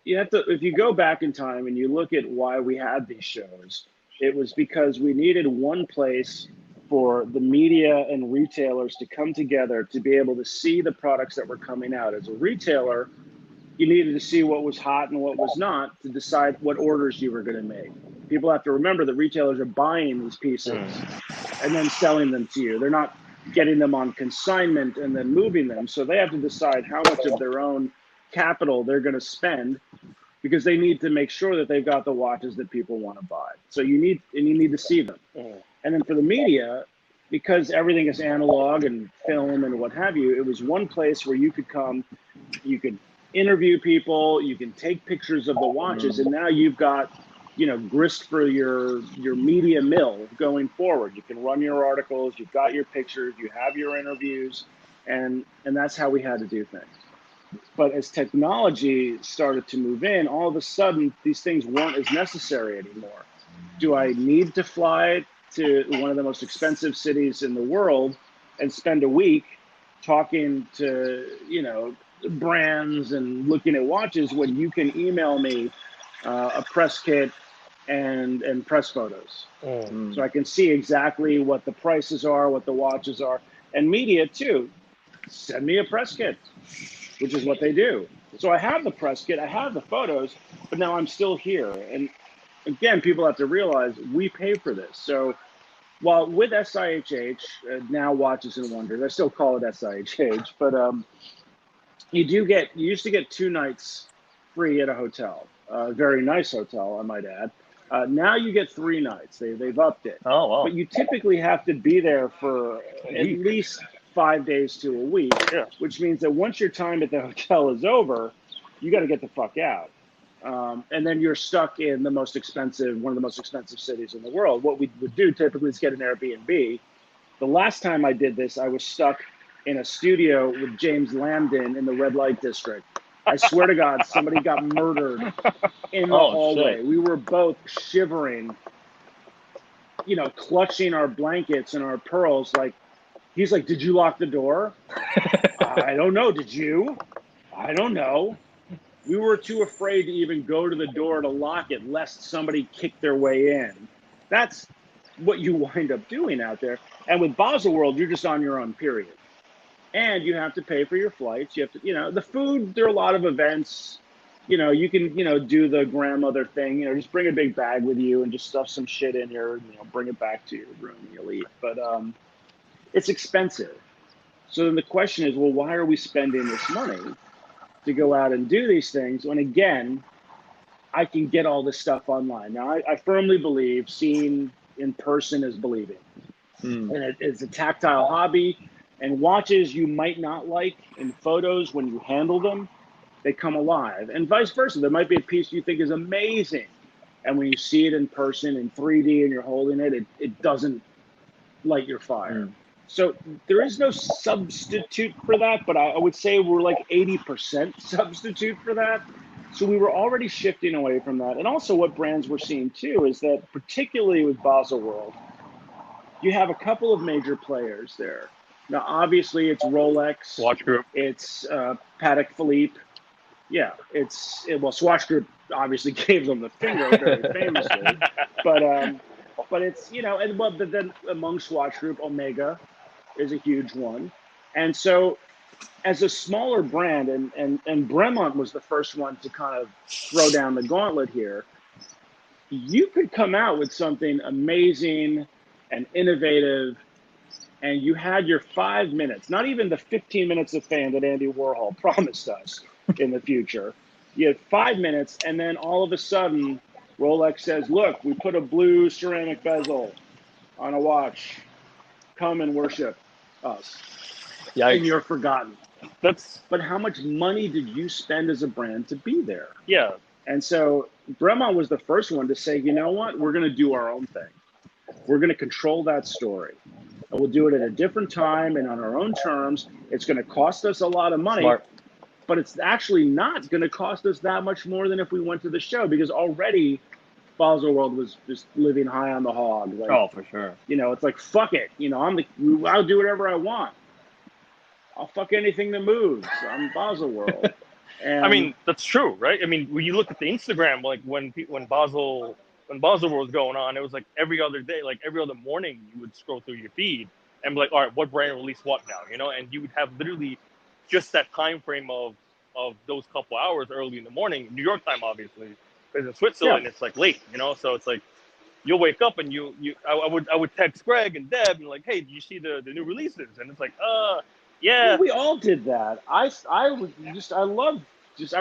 You have to, if you go back in time and you look at why we had these shows, it was because we needed one place for the media and retailers to come together to be able to see the products that were coming out. As a retailer, you needed to see what was hot and what was not to decide what orders you were going to make. People have to remember that retailers are buying these pieces and then selling them to you. They're not getting them on consignment and then moving them. So they have to decide how much of their own capital they're going to spend, because they need to make sure that they've got the watches that people want to buy. So you need to see them. And then for the media, because everything is analog and film and what have you, it was one place where you could come, you could interview people, you can take pictures of the watches, and now you've got, grist for your media mill going forward. You can run your articles, you've got your pictures, you have your interviews, and that's how we had to do things. But as technology started to move in, all of a sudden, these things weren't as necessary anymore. Do I need to fly to one of the most expensive cities in the world and spend a week talking to, brands and looking at watches when you can email me a press kit and press photos? So I can see exactly what the prices are, what the watches are, and media too. Send me a press kit, which is what they do. So I have the press kit, I have the photos, but now I'm still here. And again, people have to realize we pay for this. So while with SIHH, now Watches and Wonders, I still call it SIHH, but you used to get 2 nights free at a hotel, a very nice hotel, I might add. Now you get 3 nights. They've upped it. Oh, wow. But you typically have to be there for at least 5 days to a week, which means that once your time at the hotel is over, you got to get the fuck out. And then you're stuck in one of the most expensive cities in the world. What we would do typically is get an Airbnb. The last time I did this, I was stuck in a studio with James Lambden in the red light district. I swear to God, somebody got murdered in the hallway. Shit. We were both shivering, clutching our blankets and our pearls. He's like, "Did you lock the door?" I don't know. Did you? I don't know. We were too afraid to even go to the door to lock it, lest somebody kick their way in. That's what you wind up doing out there. And with Baselworld, you're just on your own, period. And you have to pay for your flights. You have to, the food, there are a lot of events. You can, do the grandmother thing, just bring a big bag with you and just stuff some shit in here, bring it back to your room and you'll eat. But it's expensive. So then the question is, well, why are we spending this money to go out and do these things when, again, I can get all this stuff online? Now, I firmly believe seeing in person is believing. And it's a tactile hobby. And watches you might not like in photos, when you handle them, they come alive. And vice versa. There might be a piece you think is amazing, and when you see it in person in 3D and you're holding it, it doesn't light your fire. So there is no substitute for that, but I would say we're like 80% substitute for that. So we were already shifting away from that. And also what brands we're seeing too is that, particularly with Baselworld, you have a couple of major players there. Now, obviously, it's Rolex. Watch Group. It's Patek Philippe. Yeah, Swatch Group obviously gave them the finger very famously. But it's, but then among Swatch Group, Omega is a huge one. And so as a smaller brand, and Bremont was the first one to kind of throw down the gauntlet here, you could come out with something amazing and innovative, and you had your 5 minutes, not even the 15 minutes of fame that Andy Warhol promised us in the future. You had 5 minutes, and then all of a sudden, Rolex says, "Look, we put a blue ceramic bezel on a watch. Come and worship us." Yikes. And you're forgotten. But how much money did you spend as a brand to be there? Yeah. And so Bremont was the first one to say, you know what? We're going to do our own thing. We're going to control that story. And we'll do it at a different time and on our own terms. It's going to cost us a lot of money. Smart. But it's actually not going to cost us that much more than if we went to the show, because already Baselworld was just living high on the hog. For sure. It's like, fuck it. I'll do whatever I want. I'll fuck anything that moves. I'm Baselworld. And I mean, that's true, right? I mean, when you look at the Instagram, like when Baselworld was going on, it was like every other day, like every other morning, you would scroll through your feed and be like, all right, what brand released what now, and you would have literally just that time frame of those couple hours early in the morning, New York time, obviously, because in Switzerland it's like late, so it's like you'll wake up and I would text Greg and Deb and like, hey, did you see the new releases? And it's like, yeah. We all did that. I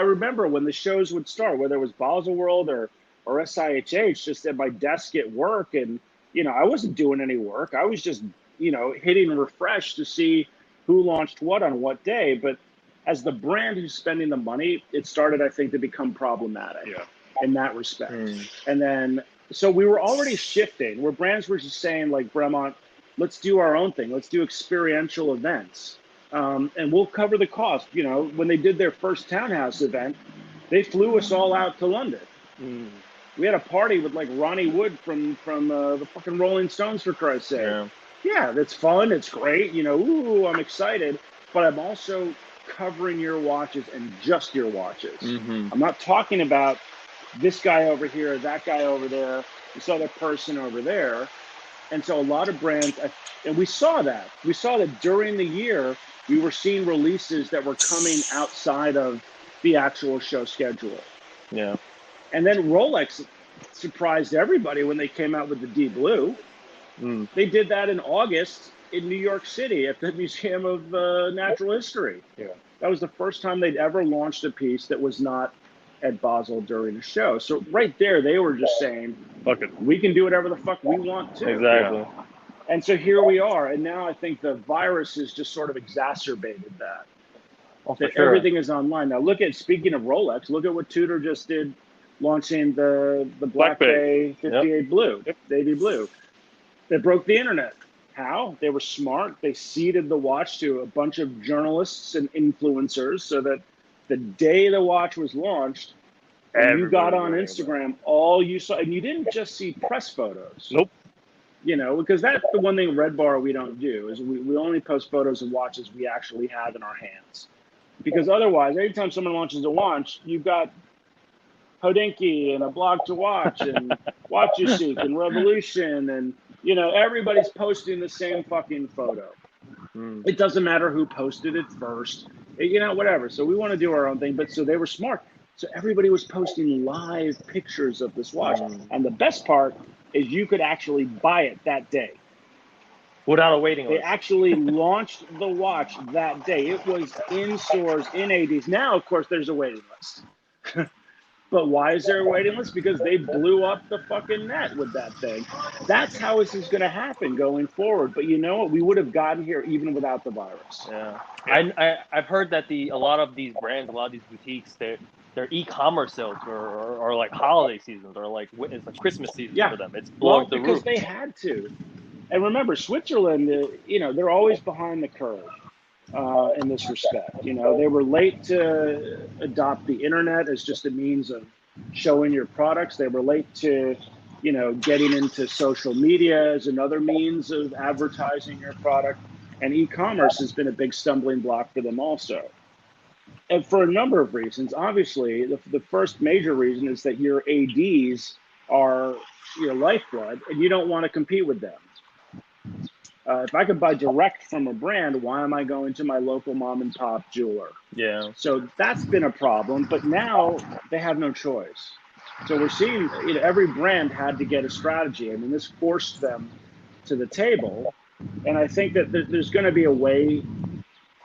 remember when the shows would start, whether it was Baselworld or SIHH, just at my desk at work, and I wasn't doing any work. I was just hitting refresh to see who launched what on what day. But as the brand who's spending the money, it started, I think, to become problematic in that respect. And then, so we were already shifting where brands were just saying, like Bremont, let's do our own thing. Let's do experiential events. And we'll cover the cost. When they did their first Townhouse event, they flew us all out to London. We had a party with like Ronnie Wood from the fucking Rolling Stones, for Christ's sake. Yeah, that's fun. It's great. You know, ooh, I'm excited. But I'm also covering your watches and just your watches. I'm not talking about this guy over here, that guy over there, this other person over there. And so a lot of brands, and we saw that. We saw that during the year, we were seeing releases that were coming outside of the actual show schedule. Yeah. And then Rolex surprised everybody when they came out with the D Blue. They did that in August in New York City at the Museum of Natural History. Yeah. That was the first time they'd ever launched a piece that was not at Basel during the show. So right there, they were just saying, fuck it, we can do whatever the fuck we want to. Exactly. Yeah. And so here we are. And now I think the virus has just sort of exacerbated that. That everything is online. Now speaking of Rolex, look at what Tudor just did, launching the Black Bay 58 Blue, Navy Blue. They broke the internet. How? They were smart. They seeded the watch to a bunch of journalists and influencers so that the day the watch was launched, and you got on Instagram, all you saw, and you didn't just see press photos. Nope. You know, because that's the one thing RedBar we don't do, is we only post photos of watches we actually have in our hands. Because otherwise, anytime someone launches a watch, you've got Hodinkee and A Blog to Watch and Watch You Seek and Revolution, and you know, everybody's posting the same fucking photo. It doesn't matter who posted it first, you know, whatever. So we want to do our own thing. But so they were smart. So everybody was posting live pictures of this watch. And the best part is you could actually buy it that day. Without a waiting list. They actually launched the watch that day. It was in stores, in ADs. Now, of course, there's a waiting list. But why is there a waiting list? Because they blew up the fucking net with that thing. That's how this is going to happen going forward. But you know what? We would have gotten here even without the virus. Yeah. I've heard that a lot of these brands, a lot of these boutiques, their e-commerce sales are like holiday seasons, or like it's like Christmas season for them. It's blowing the roof. Because they had to. And remember, Switzerland, you know, they're always behind the curve. In this respect, you know, they were late to adopt the internet as just a means of showing your products. They were late to, you know, getting into social media as another means of advertising your product. And e-commerce has been a big stumbling block for them also. And for a number of reasons. Obviously, the first major reason is that your ADs are your lifeblood and you don't want to compete with them. If I could buy direct from a brand, why am I going to my local mom and pop jeweler? Yeah. So that's been a problem, but now they have no choice. So we're seeing, you know, every brand had to get a strategy. I mean, this forced them to the table. And I think that there's going to be a way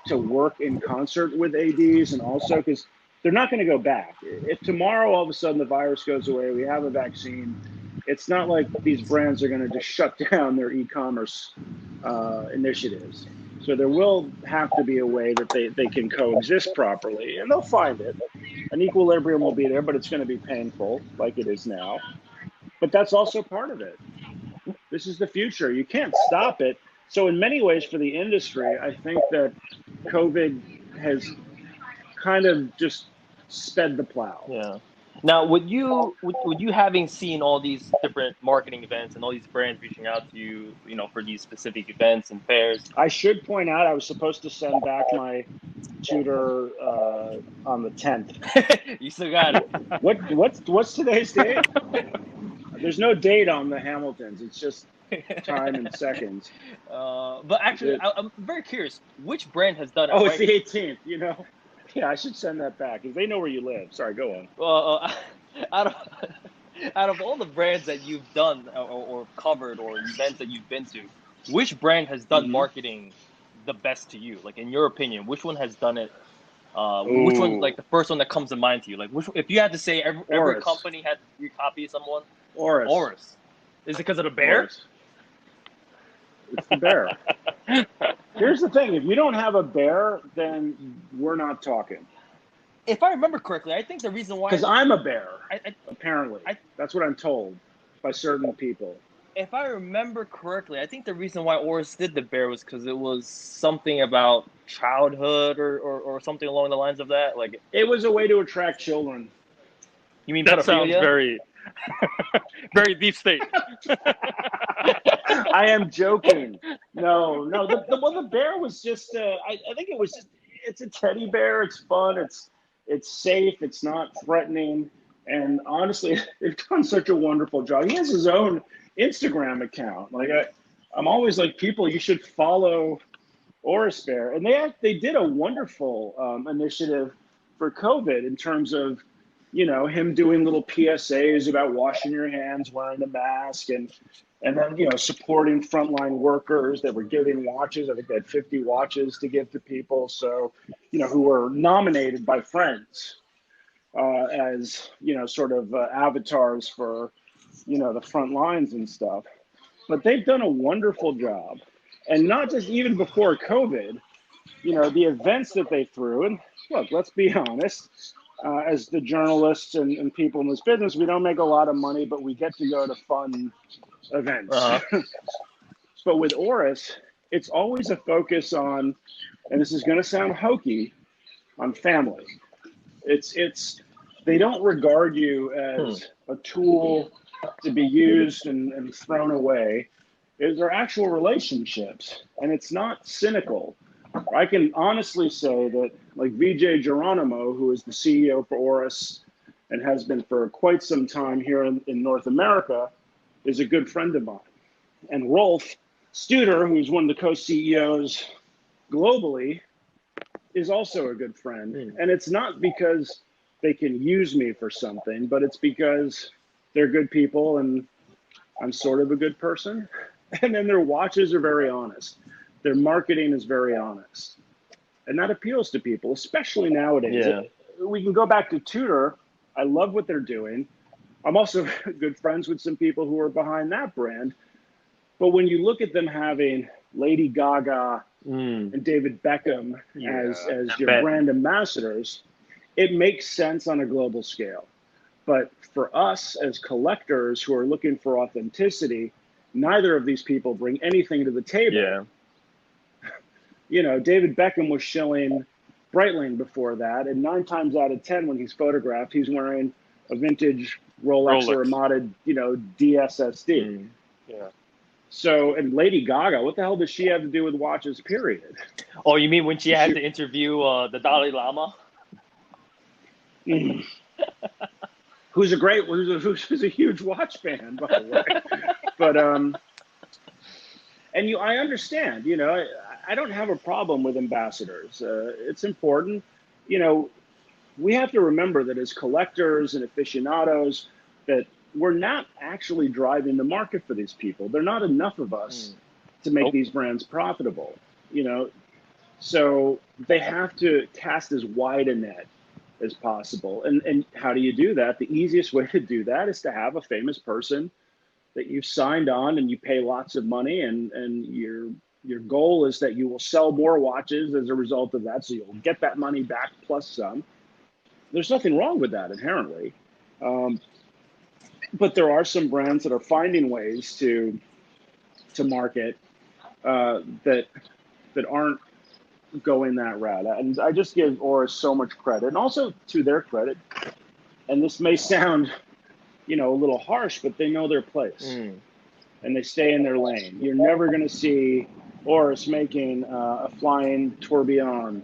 to work in concert with ADs, and also because they're not going to go back. If tomorrow all of a sudden the virus goes away, we have a vaccine, it's not like these brands are going to just shut down their e-commerce initiatives. So there will have to be a way that they can coexist properly, and they'll find it. An equilibrium will be there, but it's going to be painful like it is now. But that's also part of it. This is the future. You can't stop it. So in many ways for the industry, I think that COVID has kind of just sped the plow. Yeah. Now, would you having seen all these different marketing events and all these brands reaching out to you, you know, for these specific events and fairs? I should point out I was supposed to send back my Tudor on the 10th. You still got it. What's today's date? There's no date on the Hamiltons. It's just time and seconds. But actually, I'm very curious. Which brand has done it? Oh, it's the 18th. You know. Yeah, I should send that back because they know where you live. Sorry, go on. Well, out of all the brands that you've done or covered or events that you've been to, which brand has done marketing the best to you? Like, in your opinion, which one has done it? Which one, like the first one that comes to mind to you? Like, if you had to say every company had to recopy someone? Oris. Is it because of the bear? Oris. It's the bear. Here's the thing. If you don't have a bear, then we're not talking. If I remember correctly, I think the reason why... Because I'm a bear, apparently. That's what I'm told by certain people. If I remember correctly, I think the reason why Oris did the bear was because it was something about childhood or something along the lines of that. Like, it was a way to attract children. You mean that pedophilia? sounds very... Very deep state. I am joking. No. The bear was just. I think it was just. It's a teddy bear. It's fun. It's safe. It's not threatening. And honestly, they've done such a wonderful job. He has his own Instagram account. Like I'm always like, people, you should follow Oris Bear. And they did a wonderful initiative for COVID in terms of, him doing little PSAs about washing your hands, wearing a mask, and then, supporting frontline workers that were giving watches. I think they had 50 watches to give to people. So, who were nominated by friends as, sort of avatars for, the front lines and stuff. But they've done a wonderful job. And not just even before COVID, the events that they threw. And look, let's be honest. As the journalists and people in this business, we don't make a lot of money, but we get to go to fun events. But with Oris, it's always a focus on, and this is going to sound hokey, on family. They don't regard you as a tool to be used and thrown away. They're actual relationships, and it's not cynical. I can honestly say that, like Vijay Geronimo, who is the CEO for Oris and has been for quite some time here in North America, is a good friend of mine. And Rolf Studer, who's one of the co-CEOs globally, is also a good friend. And it's not because they can use me for something, but it's because they're good people and I'm sort of a good person. And then their watches are very honest. Their marketing is very honest. And that appeals to people, especially nowadays. Yeah. We can go back to Tudor. I love what they're doing. I'm also good friends with some people who are behind that brand. But when you look at them having Lady Gaga and David Beckham as your brand ambassadors, it makes sense on a global scale. But for us as collectors who are looking for authenticity, neither of these people bring anything to the table. Yeah. David Beckham was shilling Breitling before that, and 9 times out of 10 when he's photographed, he's wearing a vintage Rolex. Or a modded, DSSD. Yeah. So, and Lady Gaga, what the hell does she have to do with watches, period? Oh, you mean when she had to interview the Dalai Lama? Who's a huge watch fan, by the way. But and I understand, I don't have a problem with ambassadors. It's important. We have to remember that as collectors and aficionados, that we're not actually driving the market for these people. There are not enough of us to make these brands profitable, So they have to cast as wide a net as possible. And how do you do that? The easiest way to do that is to have a famous person that you've signed on and you pay lots of money, and your goal is that you will sell more watches as a result of that, so you'll get that money back plus some. There's nothing wrong with that inherently. But there are some brands that are finding ways to market that aren't going that route. And I just give Oris so much credit, and also to their credit, and this may sound, a little harsh, but they know their place and they stay in their lane. You're never going to see Oris making a flying tourbillon.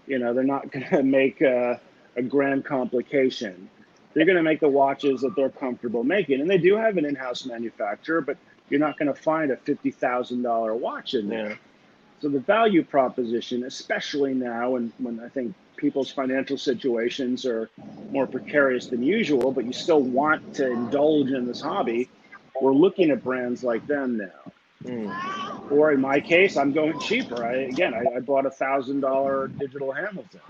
They're not going to make a grand complication. They're going to make the watches that they're comfortable making. And they do have an in-house manufacturer, but you're not going to find a $50,000 watch in there. Yeah. So the value proposition, especially now when I think people's financial situations are more precarious than usual, but you still want to indulge in this hobby, we're looking at brands like them now. Or in my case, I'm going cheaper. I bought a $1,000 digital Hamilton.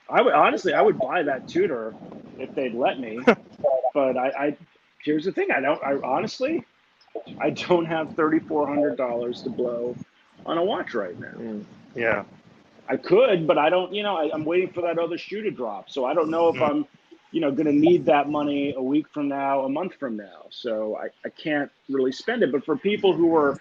I would buy that Tudor if they'd let me. But here's the thing. I honestly don't have $3,400 to blow on a watch right now. Yeah. I could, but I don't, I'm waiting for that other shoe to drop. So I don't know if I'm, going to need that money a week from now, a month from now. So I can't really spend it. But for people who are,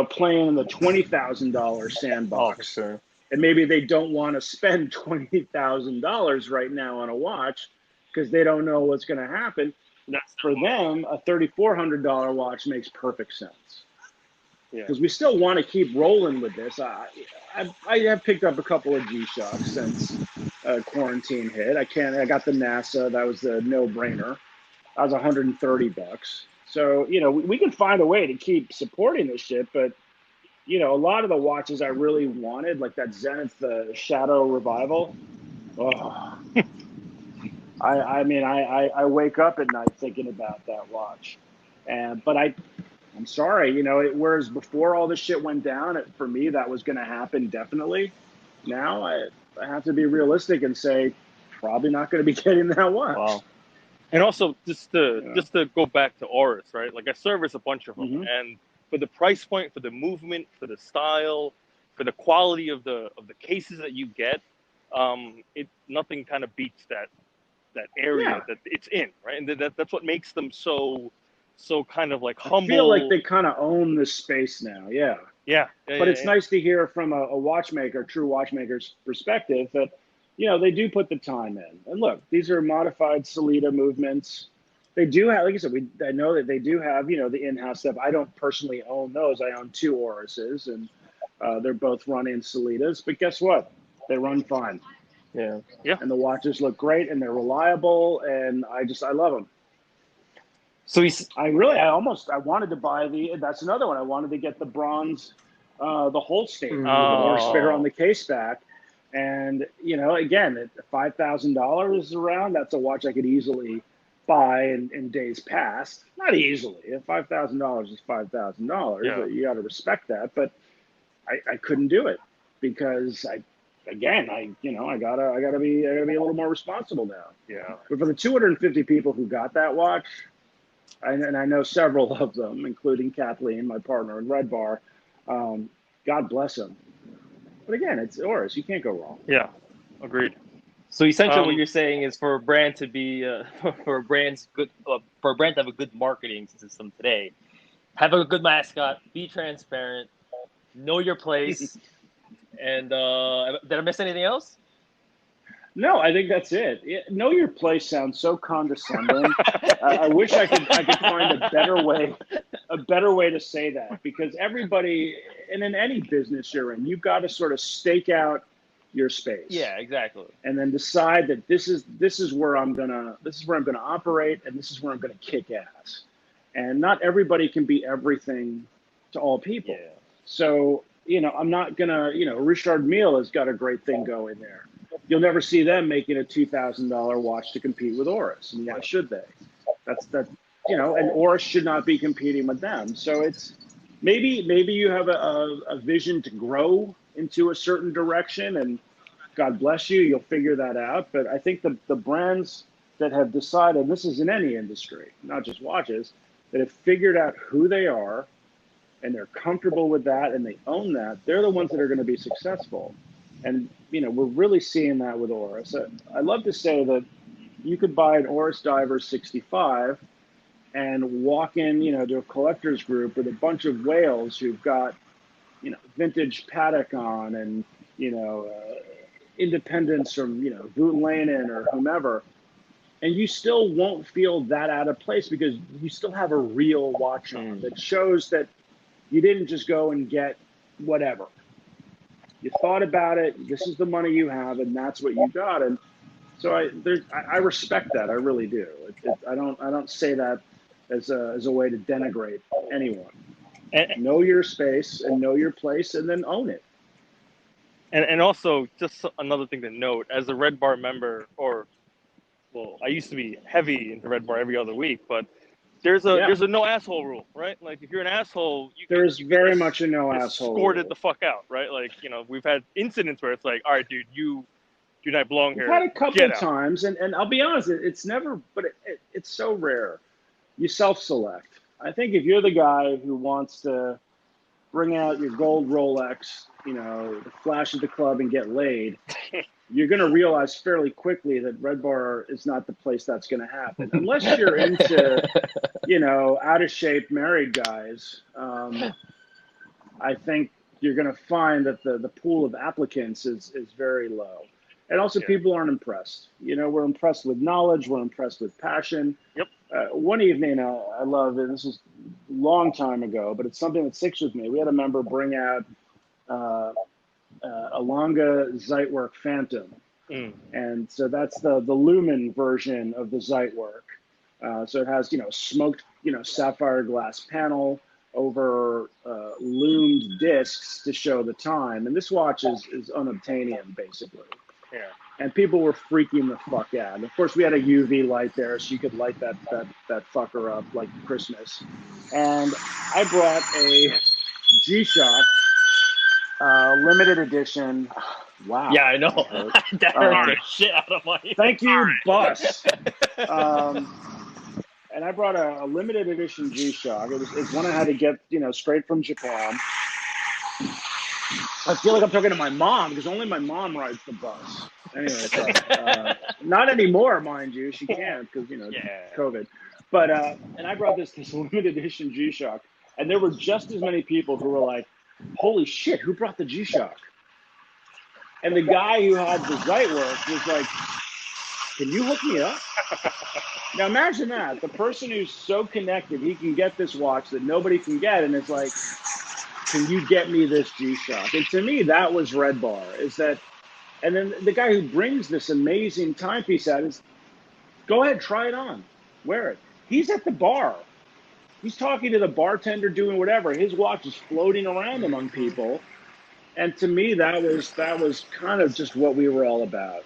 playing in the $20,000 sandbox, and maybe they don't want to spend $20,000 right now on a watch, because they don't know what's going to happen. For them, a $3,400 watch makes perfect sense. Because we still want to keep rolling with this. I have picked up a couple of G-Shocks since quarantine hit. I got the NASA. That was the no-brainer. That was $130. So, you know, we can find a way to keep supporting this shit. But, you know, a lot of the watches I really wanted, like that Zenith, the Shadow Revival. Oh, I mean, I wake up at night thinking about that watch. But I'm sorry, you know, whereas before all this shit went down, for me, that was going to happen definitely. Now I have to be realistic and say, probably not going to be getting that watch. Wow. And also, just to go back to Oris, right? Like I service a bunch of them, and for the price point, for the movement, for the style, for the quality of the cases that you get, nothing kind of beats that area that it's in, right? And that's what makes them so kind of like humble. I feel like they kind of own this space now. Yeah. But it's nice to hear from a watchmaker, true watchmaker's perspective that, you know, they do put the time in. And look, these are modified Sellita movements. They do have, like I said, I know that they do have, you know, the in-house stuff. I don't personally own those. I own 2 Orises, and they're both running Sellitas. But guess what? They run fine. Yeah. And the watches look great, and they're reliable, and I love them. So I wanted to buy that's another one. I wanted to get the bronze, the Holstein, with the horsebear on the case back. And, you know, again, at $5,000 around, that's a watch I could easily buy in days past. Not easily. $5,000 is $5,000. Yeah. You got to respect that. But I couldn't do it because I gotta be a little more responsible now. Yeah. But for the 250 people who got that watch, and I know several of them, including Kathleen, my partner in RedBar, God bless them. But again, it's Oris. You can't go wrong. Yeah, agreed. So essentially, what you're saying is for a brand to be for a brand to have a good marketing system today, have a good mascot, be transparent, know your place, and did I miss anything else? No, I think that's it. Know your place sounds so condescending. I wish I could find a better way to say that, because everybody, and in any business you're in, you've got to sort of stake out your space. Yeah, exactly. And then decide that this is where I'm gonna operate, and this is where I'm gonna kick ass. And not everybody can be everything to all people. Yeah. So, you know, I'm not gonna, you know, Richard Mille has got a great thing going there. You'll never see them making a $2,000 watch to compete with Oris, and why should they? That's you know, and Oris should not be competing with them. So it's maybe you have a vision to grow into a certain direction, and God bless you, you'll figure that out. But I think the brands that have decided, this is in any industry, not just watches, that have figured out who they are, and they're comfortable with that, and they own that, they're the ones that are going to be successful. And, you know, we're really seeing that with Oris. I love to say that you could buy an Oris Diver 65 and walk in, you know, to a collector's group with a bunch of whales who've got, you know, vintage Patek on, and, you know, independence from, you know, Voutilanen or whomever, and you still won't feel that out of place, because you still have a real watch on that shows that you didn't just go and get whatever. You thought about it. This is the money you have, and that's what you got. And so I respect that. I really do. I don't say that as a way to denigrate anyone. And know your space and know your place, and then own it. And also, just another thing to note, as a RedBar member, I used to be heavy into RedBar every other week, but there's a no asshole rule, right? Like, if you're an asshole, there's very much a no asshole escorted rule. the fuck out, right? Like, you know, we've had incidents where it's like, all right, dude, you do not belong here. We've had a couple times, and I'll be honest, it's never, but it's so rare. You self-select. I think if you're the guy who wants to bring out your gold Rolex, you know, flash at the club and get laid, you're going to realize fairly quickly that RedBar is not the place that's going to happen. Unless you're into, you know, out-of-shape married guys, I think you're going to find that the pool of applicants is very low. And also people aren't impressed. You know, we're impressed with knowledge. We're impressed with passion. Yep. One evening, I love, and this is a long time ago, but it's something that sticks with me. We had a member bring out a Longa Zeitwerk Phantom. And so that's the Lumen version of the Zeitwerk. So it has, you know, smoked, you know, sapphire glass panel over loomed discs to show the time. And this watch is unobtainium, basically. Yeah. And people were freaking the fuck out. And of course, we had a UV light there, so you could light that fucker up like Christmas. And I brought a G-Shock limited edition. Wow. Yeah, I know. That hurt the shit out of my ear. Thank you, Bus. And I brought a limited edition G-Shock. It's one I had to get, you know, straight from Japan. I feel like I'm talking to my mom because only my mom rides the bus. Anyway, so, not anymore, mind you. She can't because, you know, COVID. But and I brought this limited edition G-Shock, and there were just as many people who were like, "Holy shit, who brought the G-Shock?" And the guy who had the Zeitwerk was like, "Can you hook me up?" Now imagine that, the person who's so connected, he can get this watch that nobody can get, and it's like, can you get me this G-Shock? And to me, that was RedBar, is that, and then the guy who brings this amazing timepiece out is, go ahead, try it on, wear it. He's at the bar. He's talking to the bartender, doing whatever. His watch is floating around among people. And to me, that was kind of just what we were all about.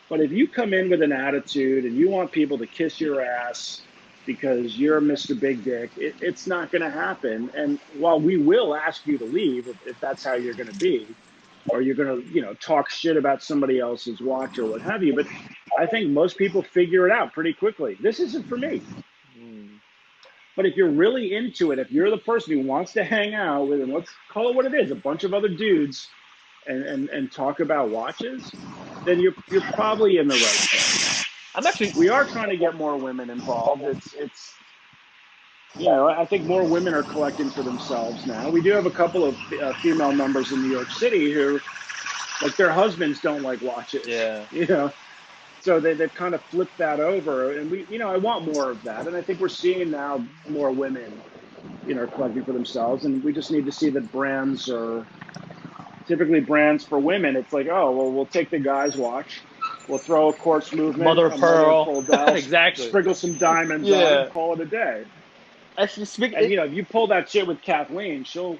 But if you come in with an attitude and you want people to kiss your ass because you're Mr. Big Dick, it's not going to happen. And while we will ask you to leave if that's how you're going to be, or you're going to, you know, talk shit about somebody else's watch or what have you, but I think most people figure it out pretty quickly. This isn't for me. But if you're really into it, if you're the person who wants to hang out with, and let's call it what it is, a bunch of other dudes, and talk about watches, then you're probably in the right place. We are trying to get more women involved. It's you know, I think more women are collecting for themselves now. We do have a couple of female members in New York City who, like, their husbands don't like watches. Yeah. You know, so they've kind of flipped that over, and we, you know, I want more of that, and I think we're seeing now more women, you know, collecting for themselves, and we just need to see that brands are typically brands for women. It's like, oh, well, we'll take the guy's watch, we'll throw a quartz movement, mother of pearl, exactly, sprinkle some diamonds on it, and call it a day. Actually, and you know, if you pull that shit with Kathleen, she'll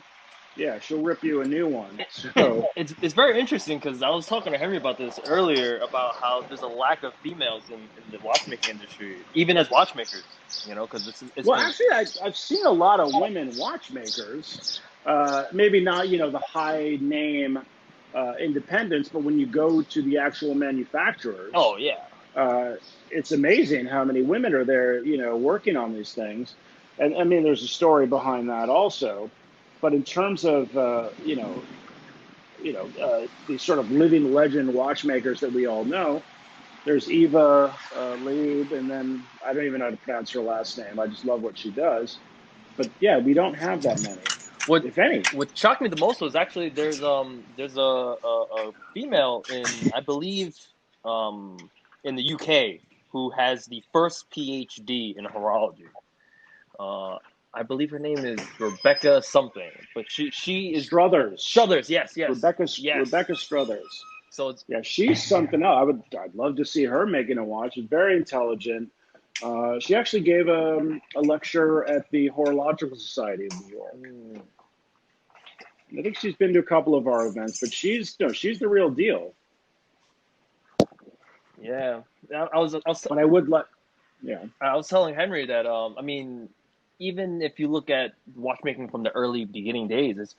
rip you a new one. So it's very interesting because I was talking to Henry about this earlier, about how there's a lack of females in the watchmaking industry, even as watchmakers. You know, because it's well, actually, I've seen a lot of women watchmakers. Maybe not, you know, the high name independents, but when you go to the actual manufacturers, oh yeah, it's amazing how many women are there, you know, working on these things. And I mean, there's a story behind that also. But in terms of, you know, these sort of living legend watchmakers that we all know, there's Eva Leib, and then I don't even know how to pronounce her last name. I just love what she does. But yeah, we don't have that many, if any. What shocked me the most was actually there's a female in, I believe, in the UK who has the first PhD in horology. I believe her name is Rebecca something, but she is Struthers. Yes. Rebecca Struthers. So it's, yeah, she's something else. I'd love to see her making a watch. She's very intelligent. She actually gave a lecture at the Horological Society of New York. I think she's been to a couple of our events, but she's the real deal. Yeah, I was telling Henry that I mean, even if you look at watchmaking from the early beginning days, it's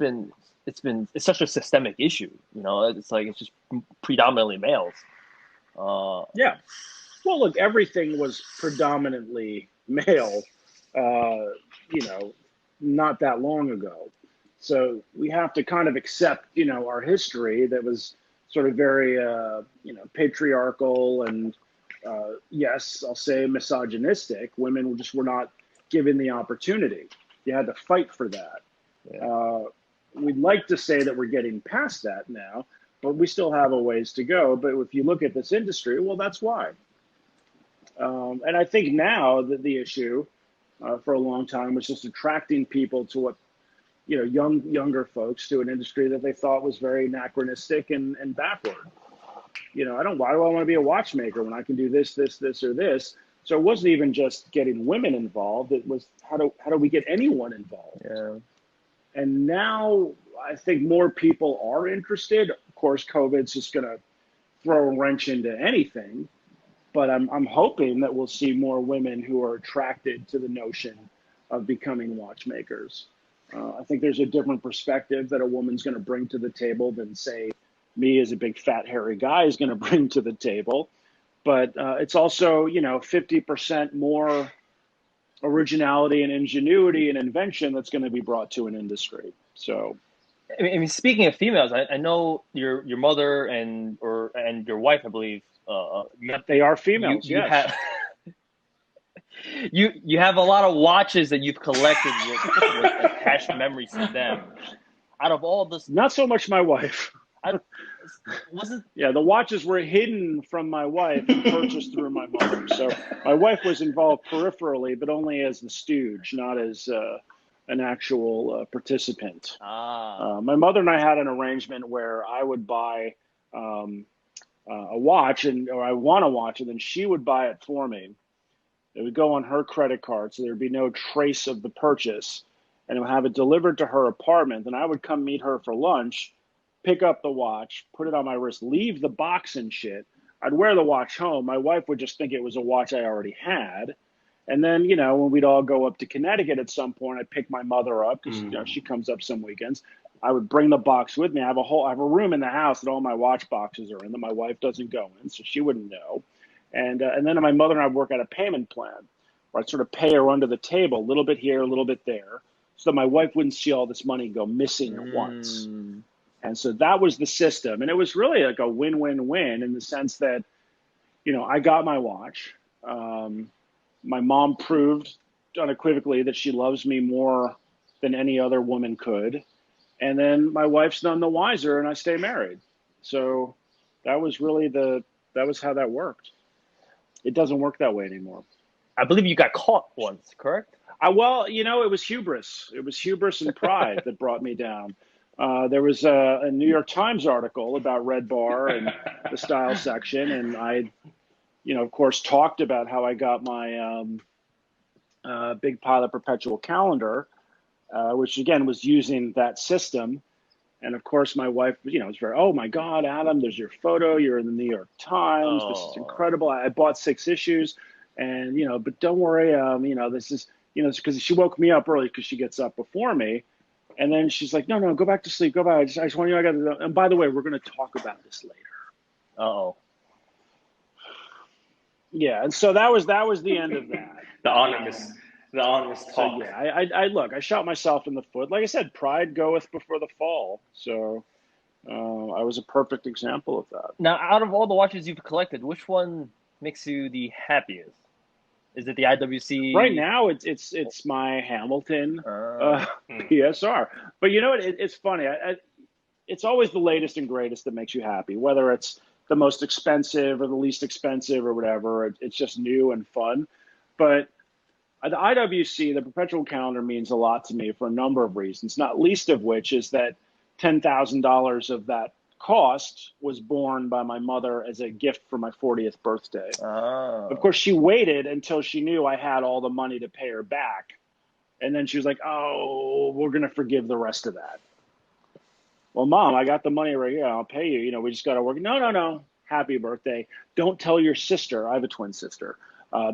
such a systemic issue. You know, it's like it's just predominantly males. Yeah. Well, look, everything was predominantly male, you know, not that long ago. So we have to kind of accept, you know, our history that was sort of very, you know, patriarchal and, yes, I'll say misogynistic. Women just were not given the opportunity. You had to fight for that. Yeah. We'd like to say that we're getting past that now, but we still have a ways to go. But if you look at this industry, well, that's why. And I think now that the issue for a long time was just attracting people to what, younger folks to an industry that they thought was very anachronistic and backward. Why do I want to be a watchmaker when I can do this, or this? So it wasn't even just getting women involved. It was how do we get anyone involved? Yeah. And now I think more people are interested. Of course, COVID's just going to throw a wrench into anything. But I'm hoping that we'll see more women who are attracted to the notion of becoming watchmakers. I think there's a different perspective that a woman's going to bring to the table than, say, me as a big fat hairy guy is going to bring to the table. But it's also, 50% more originality and ingenuity and invention that's going to be brought to an industry. So, I mean, speaking of females, I know your mother and your wife, I believe. They are females. You yes. have you have a lot of watches that you've collected with attached memories to them. Out of all this, not so much my wife. Wasn't. Yeah, the watches were hidden from my wife and purchased through my mother. So my wife was involved peripherally, but only as the stooge, not as an actual participant. My mother and I had an arrangement where I would buy a watch, or I want a watch, and then she would buy it for me. It would go on her credit card, so there'd be no trace of the purchase, and it would have it delivered to her apartment. Then I would come meet her for lunch, pick up the watch, put it on my wrist, leave the box and shit. I'd wear the watch home. My wife would just think it was a watch I already had. And then, when we'd all go up to Connecticut at some point, I'd pick my mother up because she comes up some weekends. I would bring the box with me. I have a room in the house that all my watch boxes are in that my wife doesn't go in, so she wouldn't know. And then my mother and I work out a payment plan where I'd sort of pay her under the table, a little bit here, a little bit there, so that my wife wouldn't see all this money go missing at once. And so that was the system. And it was really like a win-win-win in the sense that, I got my watch. My mom proved unequivocally that she loves me more than any other woman could. And then my wife's none the wiser, and I stay married. So that was really that was how that worked. It doesn't work that way anymore. I believe you got caught once, correct? Well, it was hubris. It was hubris and pride that brought me down. There was a New York Times article about RedBar and the style section, and I, of course, talked about how I got my Big Pilot perpetual calendar, which again was using that system. And of course, my wife, was very, oh my God, Adam, there's your photo. You're in the New York Times. This is incredible. I bought 6 issues, and but don't worry, this is, it's because she woke me up early because she gets up before me. And then she's like, no, go back to sleep. Go back. I just want you. And by the way, we're going to talk about this later. Uh-oh. Yeah, and so that was the end of that. The honest talk. So yeah, I shot myself in the foot. Like I said, pride goeth before the fall. So I was a perfect example of that. Now, out of all the watches you've collected, which one makes you the happiest? Is it the IWC? Right now, it's my Hamilton PSR. But it's funny. It's always the latest and greatest that makes you happy, whether it's the most expensive or the least expensive or whatever. It's just new and fun. But the IWC, the perpetual calendar, means a lot to me for a number of reasons, not least of which is that $10,000 of that cost was borne by my mother as a gift for my 40th birthday. Oh. Of course, she waited until she knew I had all the money to pay her back. And then she was like, oh, we're going to forgive the rest of that. Well, Mom, I got the money right here. I'll pay you. We just got to work. No. Happy birthday. Don't tell your sister. I have a twin sister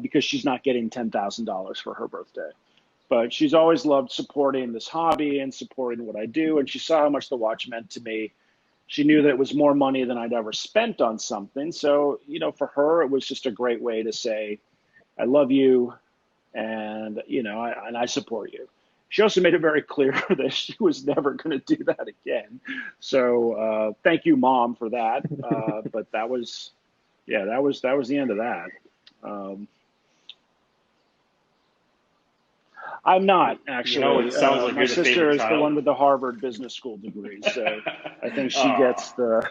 because she's not getting $10,000 for her birthday. But she's always loved supporting this hobby and supporting what I do. And she saw how much the watch meant to me. She knew that it was more money than I'd ever spent on something. So, for her, it was just a great way to say, I love you and, I support you. She also made it very clear that she was never going to do that again. So thank you, Mom, for that. But that was the end of that. I'm not, actually. It sounds like my sister is the one with the Harvard Business School degree, so I think she gets the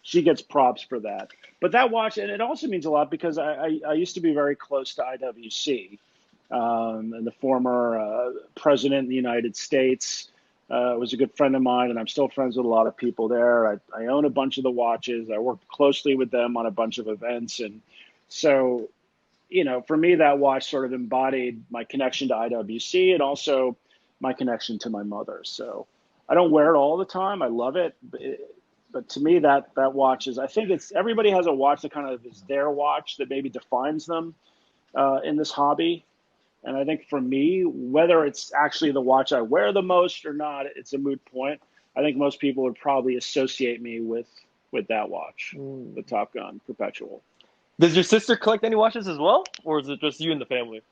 she gets props for that. But that watch, and it also means a lot because I used to be very close to IWC, and the former president of the United States was a good friend of mine, and I'm still friends with a lot of people there. I own a bunch of the watches. I worked closely with them on a bunch of events. And so, for me, that watch sort of embodied my connection to IWC and also my connection to my mother. So I don't wear it all the time. I love it. But to me, that watch is, I think everybody has a watch that kind of is their watch that maybe defines them in this hobby. And I think for me, whether it's actually the watch I wear the most or not, it's a moot point. I think most people would probably associate me with that watch, the Top Gun Perpetual. Does your sister collect any watches as well, or is it just you and the family?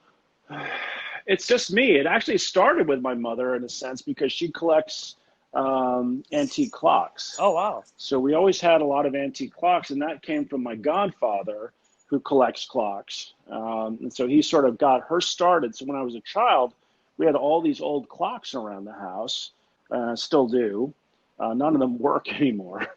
It's just me. It actually started with my mother in a sense because she collects antique clocks. Oh, wow. So we always had a lot of antique clocks, and that came from my godfather, who collects clocks. And so he sort of got her started. So when I was a child, we had all these old clocks around the house, still do. None of them work anymore.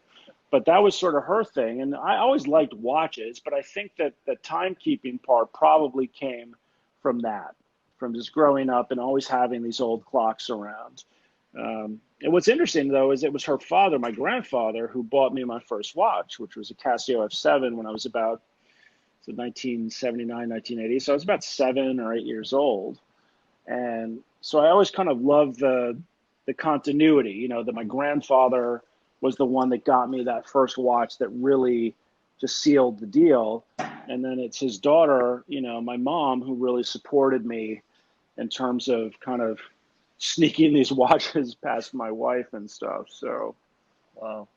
But that was sort of her thing. And I always liked watches, but I think that the timekeeping part probably came from that, from just growing up and always having these old clocks around. And what's interesting, though, is it was her father, my grandfather, who bought me my first watch, which was a Casio F7 when I was about 1979, 1980. So I was about 7 or 8 years old. And so I always kind of loved the continuity, that my grandfather was the one that got me that first watch that really just sealed the deal. And then it's his daughter, my mom, who really supported me in terms of kind of sneaking these watches past my wife and stuff. So, wow.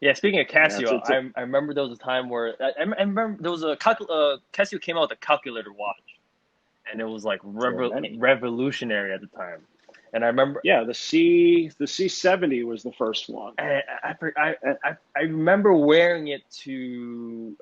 Yeah, speaking of Casio, I remember there was a time where I remember there was Casio came out with a calculator watch, and it was like revolutionary at the time. And I remember, the C70 was the first one. I remember wearing it to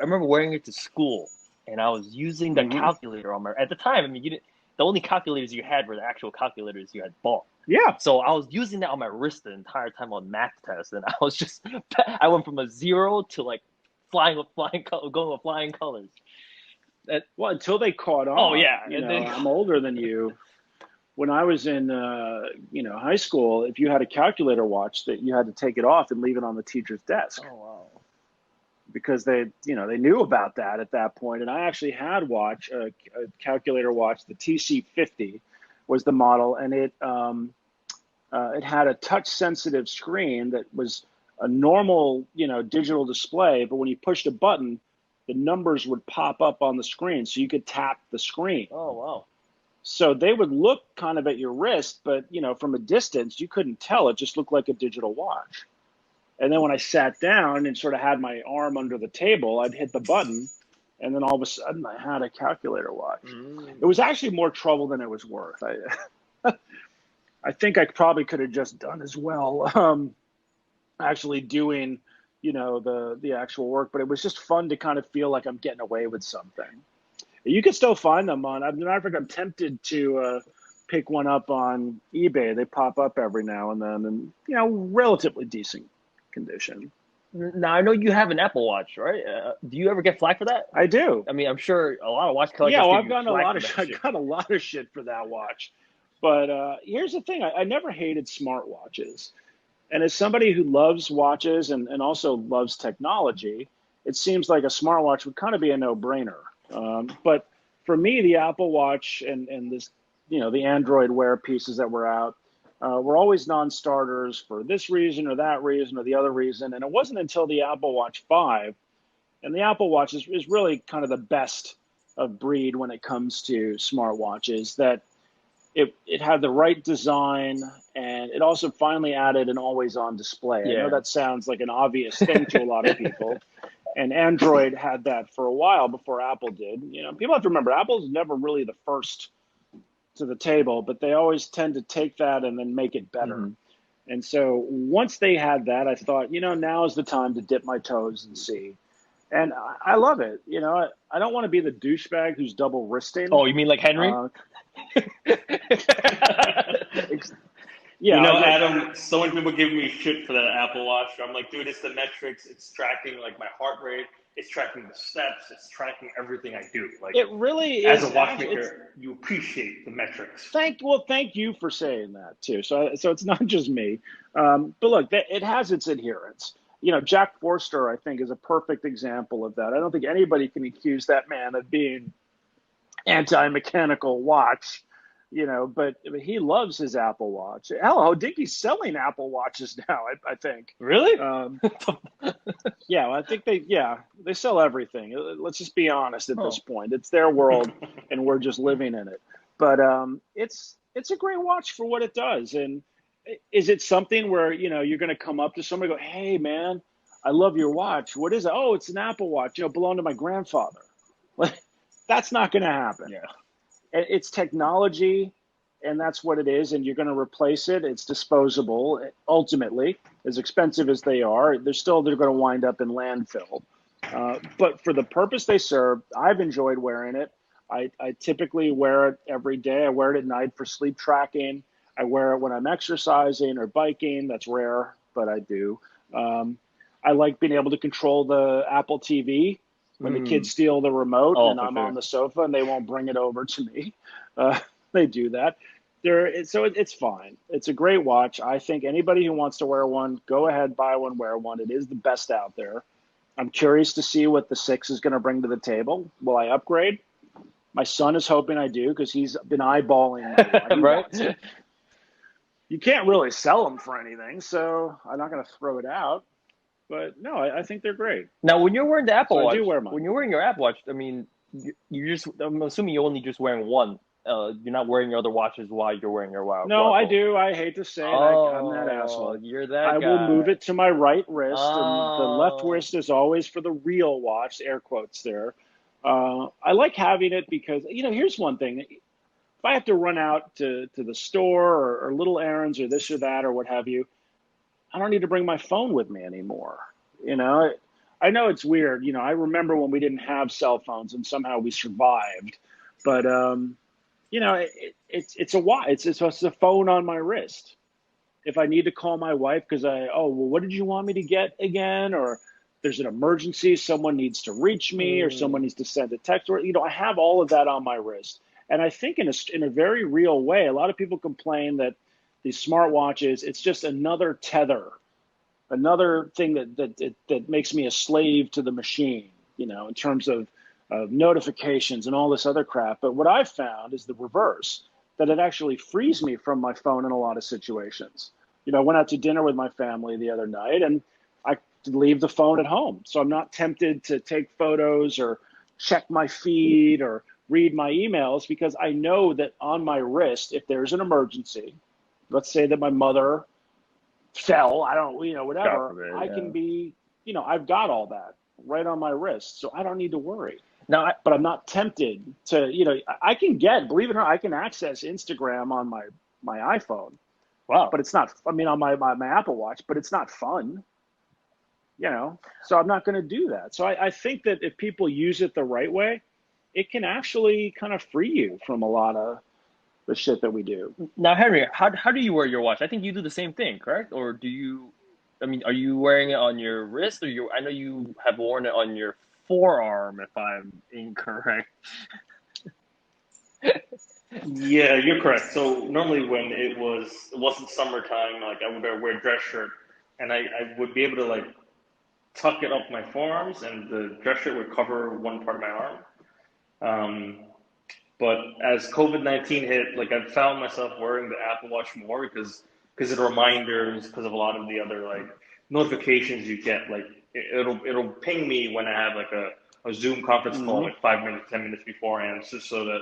school, and I was using the calculator on at the time. I mean, the only calculators you had were the actual calculators you had bought. Yeah. So I was using that on my wrist the entire time on math tests, and I went from a 0 to like going with flying colors. Until they caught on. Oh yeah. I'm older than you. When I was in high school, if you had a calculator watch, that you had to take it off and leave it on the teacher's desk. Oh wow. Because they knew about that at that point. And I actually had a calculator watch, the TC50 was the model, and it had a touch-sensitive screen that was a normal, digital display, but when you pushed a button, the numbers would pop up on the screen, so you could tap the screen. Oh, wow. So they would look kind of at your wrist, but, from a distance, you couldn't tell. It just looked like a digital watch. And then when I sat down and sort of had my arm under the table, I'd hit the button, and then all of a sudden I had a calculator watch. It was actually more trouble than it was worth. I think I probably could have just done as well actually doing, the actual work, but it was just fun to kind of feel like I'm getting away with something. You can still find them on, as a matter of fact, I'm tempted to pick one up on eBay. They pop up every now and then, and, relatively decent condition. Now, I know you have an Apple Watch, right? Do you ever get flack for that? I do. I mean, I'm sure a lot of watch collectors. Yeah, well, I've gotten a lot of shit for that watch. But here's the thing: I never hated smartwatches, and as somebody who loves watches and also loves technology, it seems like a smartwatch would kind of be a no-brainer. But for me, the Apple Watch and this, the Android Wear pieces that were out. Were always non-starters for this reason or that reason or the other reason. And it wasn't until the Apple Watch 5, and the Apple Watch is really kind of the best of breed when it comes to smartwatches, that it had the right design, and it also finally added an always-on display. Yeah. I know that sounds like an obvious thing to a lot of people. And Android had that for a while before Apple did. People have to remember, Apple's never really the first to the table, but they always tend to take that and then make it better. Mm-hmm. And so once they had that, I thought, now is the time to dip my toes and see. And I love it. I don't want to be the douchebag who's double wristing. Oh, you mean like Henry? Yeah, Adam, so many people give me shit for that Apple Watch. I'm like, dude, it's the metrics. It's tracking like my heart rate. It's tracking the steps. It's tracking everything I do. Like, it really as is. a watchmaker, you appreciate the metrics. Thank you for saying that too. So it's not just me. But look, it has its adherents. Jack Forster, I think, is a perfect example of that. I don't think anybody can accuse that man of being anti-mechanical watch, but he loves his Apple Watch. Hell, I think he's selling Apple Watches now, I think. Really? Yeah, I think they sell everything. Let's just be honest at this point. It's their world, and we're just living in it. But it's a great watch for what it does. And is it something where, you're going to come up to somebody and go, hey, man, I love your watch. What is it? Oh, it's an Apple Watch. Belonged to my grandfather. That's not going to happen. Yeah. It's technology, and that's what it is, and you're going to replace it. It's disposable. Ultimately, as expensive as they are, they're going to wind up in landfill. But for the purpose they serve, I've enjoyed wearing it. I typically wear it every day. I wear it at night for sleep tracking. I wear it when I'm exercising or biking. That's rare, but I do. I like being able to control the Apple TV. When the kids steal the remote and I'm on the sofa and they won't bring it over to me. They do that. So it's fine. It's a great watch. I think anybody who wants to wear one, go ahead, buy one, wear one. It is the best out there. I'm curious to see what the 6 is going to bring to the table. Will I upgrade? My son is hoping I do because he's been eyeballing it. Right? You can't really sell them for anything, so I'm not going to throw it out. But no, I think they're great. Now, when you're wearing the Apple Watch, I do wear mine. When you're wearing your Apple Watch, I mean, I'm assuming you're only just wearing one. You're not wearing your other watches while you're wearing your watch. No, I do. I hate to say it. I'm that asshole. You're that I guy. will move it to my right wrist, and the left wrist is always for the real watch, air quotes there. I like having it because, here's one thing. If I have to run out to the store or little errands or this or that or what have you, I don't need to bring my phone with me anymore. I know it's weird. I remember when we didn't have cell phones and somehow we survived. But, it's a watch. It's a phone on my wrist. If I need to call my wife because what did you want me to get again? Or there's an emergency, someone needs to reach me or someone needs to send a text. Or, I have all of that on my wrist. And I think in a very real way, a lot of people complain that these smartwatches, it's just another tether, another thing that makes me a slave to the machine, in terms of notifications and all this other crap. But what I've found is the reverse, that it actually frees me from my phone in a lot of situations. I went out to dinner with my family the other night and I leave the phone at home. So I'm not tempted to take photos or check my feed or read my emails because I know that on my wrist, if there's an emergency, let's say that my mother fell, I don't, whatever, I can be, I've got all that right on my wrist. So I don't need to worry. Now, but I'm not tempted to, I can believe it or not, I can access Instagram on my iPhone. Wow. But it's not, on my Apple Watch, but it's not fun, so I'm not going to do that. So I think that if people use it the right way, it can actually kind of free you from a lot of the shit that we do. Now, Henry, how do you wear your watch? I think you do the same thing, correct? Or do you? Are you wearing it on your wrist, or I know you have worn it on your forearm, if I'm incorrect. Yeah, you're correct. So normally when it wasn't summertime, like I would wear a dress shirt, and I would be able to tuck it up my forearms, and the dress shirt would cover one part of my arm. But as COVID-19 hit, I found myself wearing the Apple Watch more because of the reminders, because of a lot of the other notifications you get. It'll ping me when I have a Zoom conference call 5 minutes, 10 minutes beforehand, just so that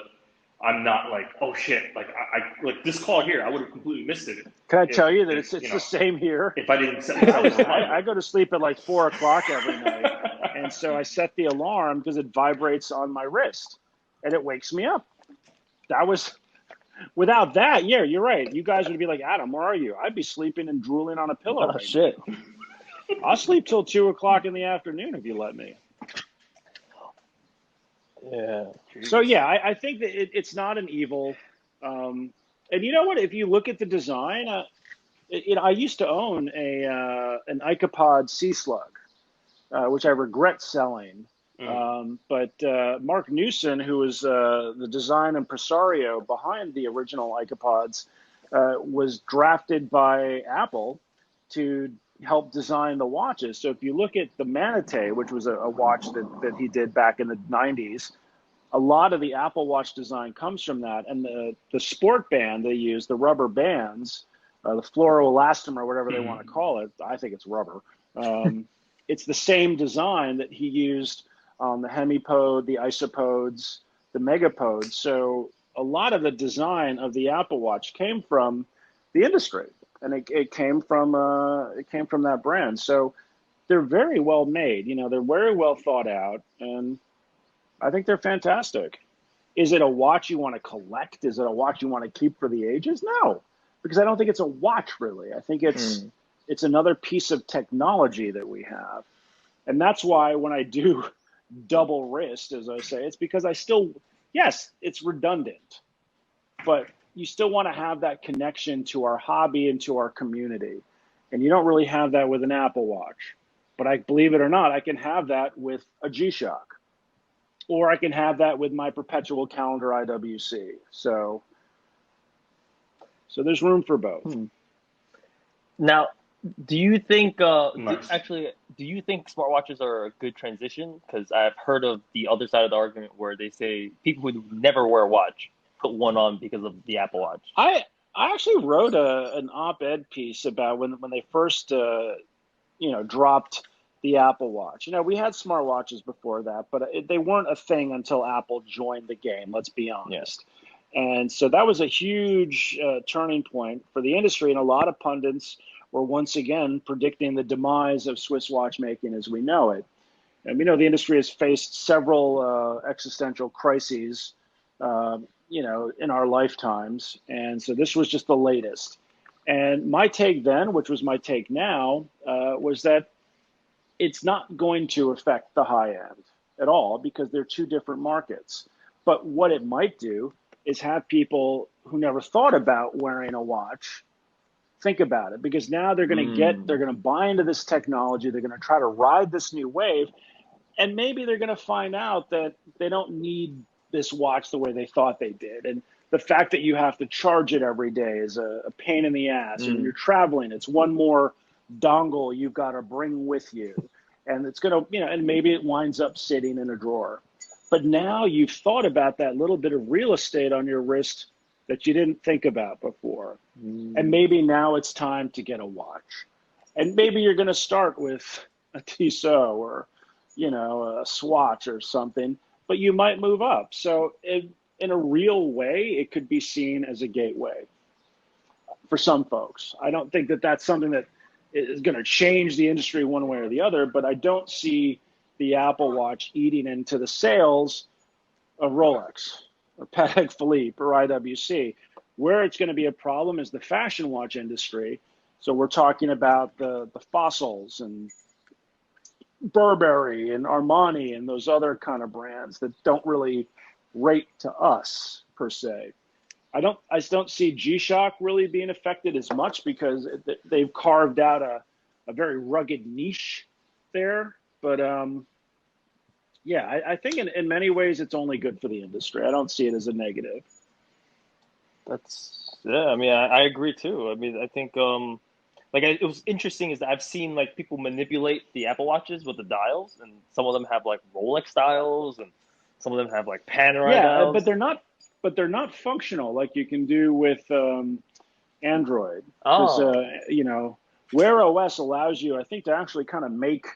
I'm not oh shit, I this call here, I would have completely missed it. Can I tell you that it's the same here? If I didn't set myself I go to sleep at 4 o'clock every night, and so I set the alarm because it vibrates on my wrist, and it wakes me up. That was, without that, yeah, you're right. You guys would be like, Adam, where are you? I'd be sleeping and drooling on a pillow. Oh, shit. I'll sleep till 2 o'clock in the afternoon if you let me. Yeah. So, yeah, I think that it's not an evil. And you know what? If you look at the design, I used to own an Icopod Sea Slug, which I regret selling. But Mark Newson, who was the design impresario behind the original Icopods, was drafted by Apple to help design the watches. So if you look at the Manatee, which was a watch that he did back in the 90s, a lot of the Apple Watch design comes from that. And the sport band they use, the rubber bands, the fluoroelastomer, whatever they want to call it, I think it's rubber. It's the same design that he used on the Hemipode, the Isopods, the Megapods. So a lot of the design of the Apple Watch came from the industry, and it came from that brand. So they're very well made. They're very well thought out, and I think they're fantastic. Is it a watch you want to collect? Is it a watch you want to keep for the ages? No, because I don't think it's a watch really. I think it's another piece of technology that we have. And that's why when I do double wrist, as I say, it's because yes, it's redundant, but you still want to have that connection to our hobby and to our community. And you don't really have that with an Apple Watch. But I believe it or not, I can have that with a G-Shock. Or I can have that with my perpetual calendar IWC. So there's room for both. Now, do you think do you think smartwatches are a good transition? Because I've heard of the other side of the argument where they say people who never wear a watch put one on because of the Apple Watch. I actually wrote an op-ed piece about when they first dropped the Apple Watch. We had smartwatches before that, but they weren't a thing until Apple joined the game, let's be honest. Yeah. And so that was a huge turning point for the industry, and a lot of pundits were once again predicting the demise of Swiss watchmaking as we know it. And we know the industry has faced several existential crises, in our lifetimes. And so this was just the latest. And my take then, which was my take now, was that it's not going to affect the high end at all because they're two different markets. But what it might do is have people who never thought about wearing a watch think about it, because now they're going to buy into this technology. They're going to try to ride this new wave. And maybe they're going to find out that they don't need this watch the way they thought they did. And the fact that you have to charge it every day is a pain in the ass. And when you're traveling, it's one more dongle you've got to bring with you. And it's going to, and maybe it winds up sitting in a drawer. But now you've thought about that little bit of real estate on your wrist that you didn't think about before. And maybe now it's time to get a watch. And maybe you're going to start with a Tissot or, a Swatch or something, but you might move up. So in a real way, it could be seen as a gateway for some folks. I don't think that that's something that is going to change the industry one way or the other, but I don't see the Apple Watch eating into the sales of Rolex or Patek Philippe or IWC. Where it's going to be a problem is the fashion watch industry. So we're talking about the Fossils and Burberry and Armani and those other kind of brands that don't really rate to us per se. I just don't see G-Shock really being affected as much because they've carved out a very rugged niche there. But I think in many ways it's only good for the industry. I don't see it as a negative. I agree too. I think it was interesting is that I've seen people manipulate the Apple Watches with the dials, and some of them have Rolex dials, and some of them have Panerai dials. But they're not functional like you can do with Android. Wear OS allows you, I think, to actually kind of make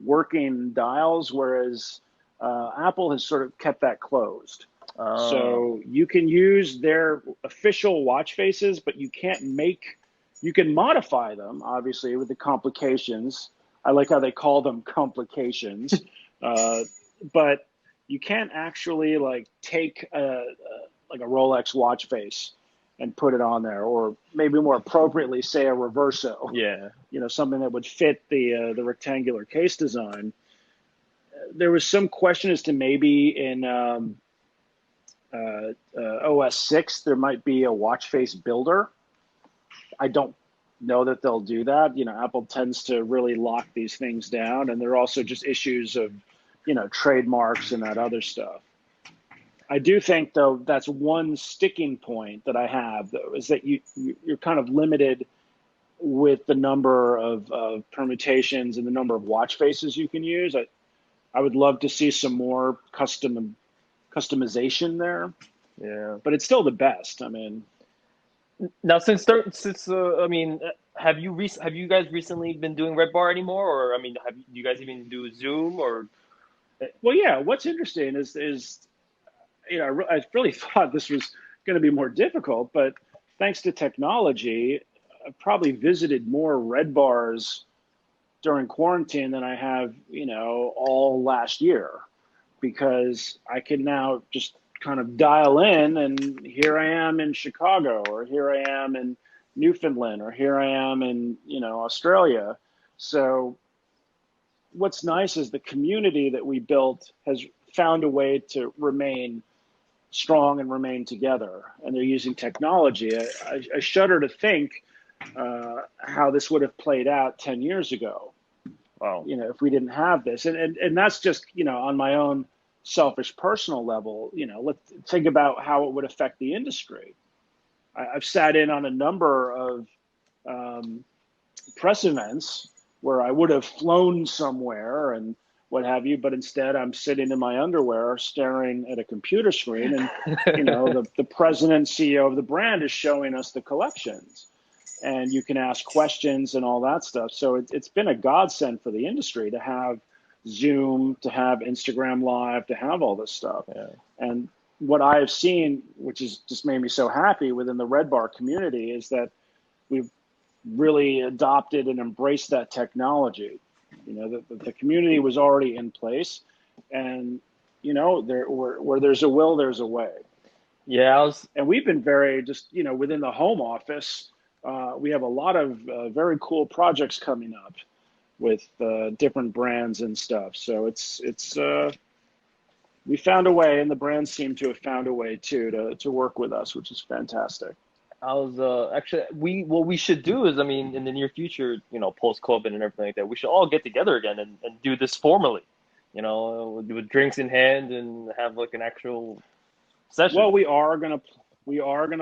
working dials, whereas Apple has sort of kept that closed. So you can use their official watch faces, but you can modify them, obviously, with the complications. I like how they call them complications. But you can't actually take a Rolex watch face and put it on there, or maybe more appropriately say a Reverso. Yeah. Something that would fit the rectangular case design. There was some question as to maybe in OS 6 there might be a watch face builder. I don't know that they'll do that. Apple tends to really lock these things down, and there are also just issues of, trademarks and that other stuff. I do think, though, that's one sticking point that I have, though, is that you're kind of limited with the number of permutations and the number of watch faces you can use. I would love to see some more customization there. Yeah, but it's still the best. I mean, now since I mean, have you guys recently been doing RedBar anymore, or I mean, do you guys even do Zoom or? Well, yeah. What's interesting is I really thought this was going to be more difficult, but thanks to technology, I've probably visited more RedBars during quarantine than I have, all last year, because I can now just kind of dial in, and here I am in Chicago, or here I am in Newfoundland, or here I am in, Australia. So what's nice is the community that we built has found a way to remain strong and remain together, and they're using technology. I shudder to think how this would have played out 10 years ago. Wow. If we didn't have this, and that's just, on my own selfish personal level, let's think about how it would affect the industry. I've sat in on a number of press events where I would have flown somewhere and what have you, but instead I'm sitting in my underwear staring at a computer screen, and the president and CEO of the brand is showing us the collections, and you can ask questions and all that stuff. So it's been a godsend for the industry to have Zoom, to have Instagram Live, to have all this stuff. Yeah. And what I have seen, which has just made me so happy within the RedBar community, is that we've really adopted and embraced that technology. The community was already in place, and where there's a will, there's a way. Yeah, and we've been very just within the home office. We have a lot of very cool projects coming up with different brands and stuff. So it's we found a way, and the brands seem to have found a way too to work with us, which is fantastic. I was actually what we should do is, I mean, in the near future, post COVID and everything like that, we should all get together again and do this formally, with drinks in hand and have like an actual session. Well, we are gonna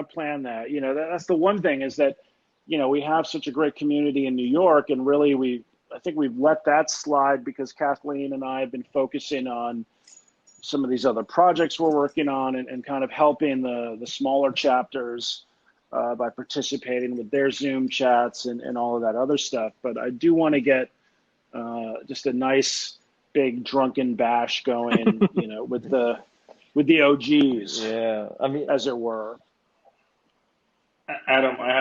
plan that. That's the one thing, is that we have such a great community in New York, and really I think we've let that slide because Kathleen and I have been focusing on some of these other projects we're working on, and kind of helping the smaller chapters by participating with their Zoom chats and all of that other stuff. But I do want to get just a nice big drunken bash going, with the OGs, yeah, I mean, as it were. Adam, I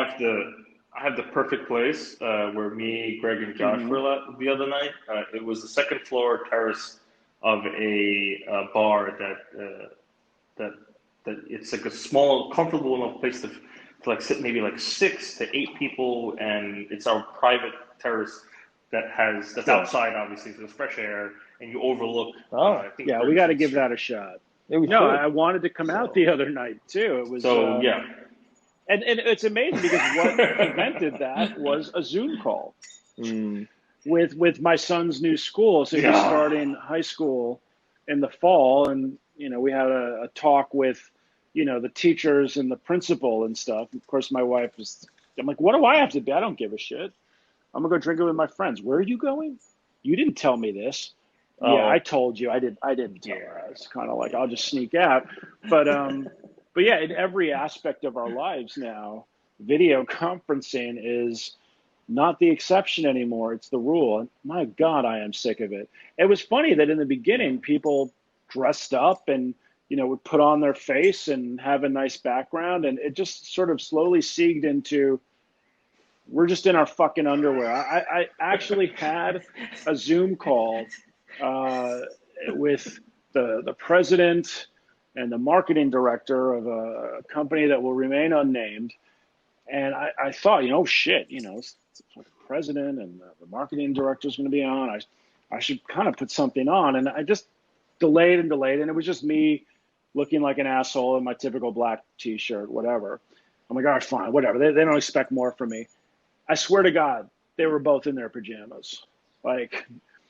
have the perfect place where me, Greg, and Josh were the other night. It was the second floor terrace of a bar that it's like a small, comfortable enough place to like sit maybe like 6 to 8 people, and it's our private terrace that's outside, obviously, so there's fresh air, and you overlook. I think we got to give that a shot. I wanted to come out the other night too. It was yeah. And it's amazing because what prevented that was a Zoom call with my son's new school. So he's starting high school in the fall, and we had a talk with the teachers and the principal and stuff. Of course, my wife I'm like, what do I have to do? I don't give a shit. I'm gonna go drink it with my friends. Where are you going? You didn't tell me this. Yeah, I told you. I didn't tell her. It's kind of like, I'll just sneak out. But yeah, in every aspect of our lives now, video conferencing is not the exception anymore. It's the rule. And my God, I am sick of it. It was funny that in the beginning, people dressed up and, would put on their face and have a nice background. And it just sort of slowly seeped into, we're just in our fucking underwear. I actually had a Zoom call with the president and the marketing director of a company that will remain unnamed. And I thought, shit, it's the president and the marketing director is going to be on. I should kind of put something on. And I just delayed. And it was just me looking like an asshole in my typical black t-shirt, whatever. I'm like, all right, fine, whatever. They don't expect more from me. I swear to God, they were both in their pajamas. Like,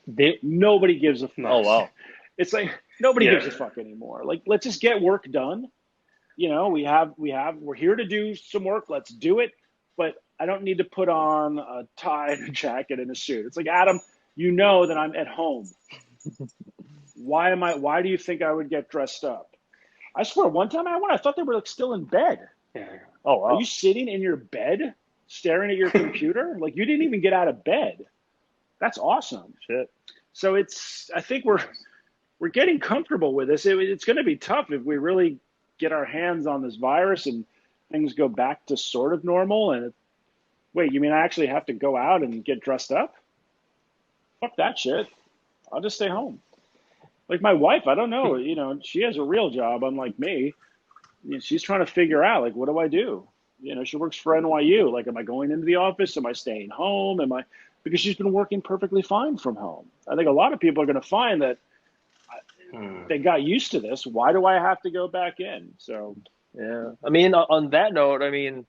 They, nobody gives a fuck. oh wow. It's like nobody gives a fuck anymore. Like, let's just get work done. You know, we're here to do some work. Let's do it. But I don't need to put on a tie and a jacket and a suit. It's like, Adam, you know that I'm at home. Why do you think I would get dressed up? I swear, one time I thought they were like still in bed. Yeah. Oh wow. Are you sitting in your bed staring at your computer? Like, you didn't even get out of bed. That's awesome. Shit. So I think we're getting comfortable with this. It's going to be tough if we really get our hands on this virus and things go back to sort of normal. And wait, you mean I actually have to go out and get dressed up? Fuck that shit. I'll just stay home. Like my wife, I don't know, you know, she has a real job, unlike me. You know, she's trying to figure out, like, what do I do? You know, she works for NYU. Like, am I going into the office? Am I staying home? Because she's been working perfectly fine from home. I think a lot of people are going to find that they got used to this. Why do I have to go back in? So, yeah. I mean, on that note, I mean,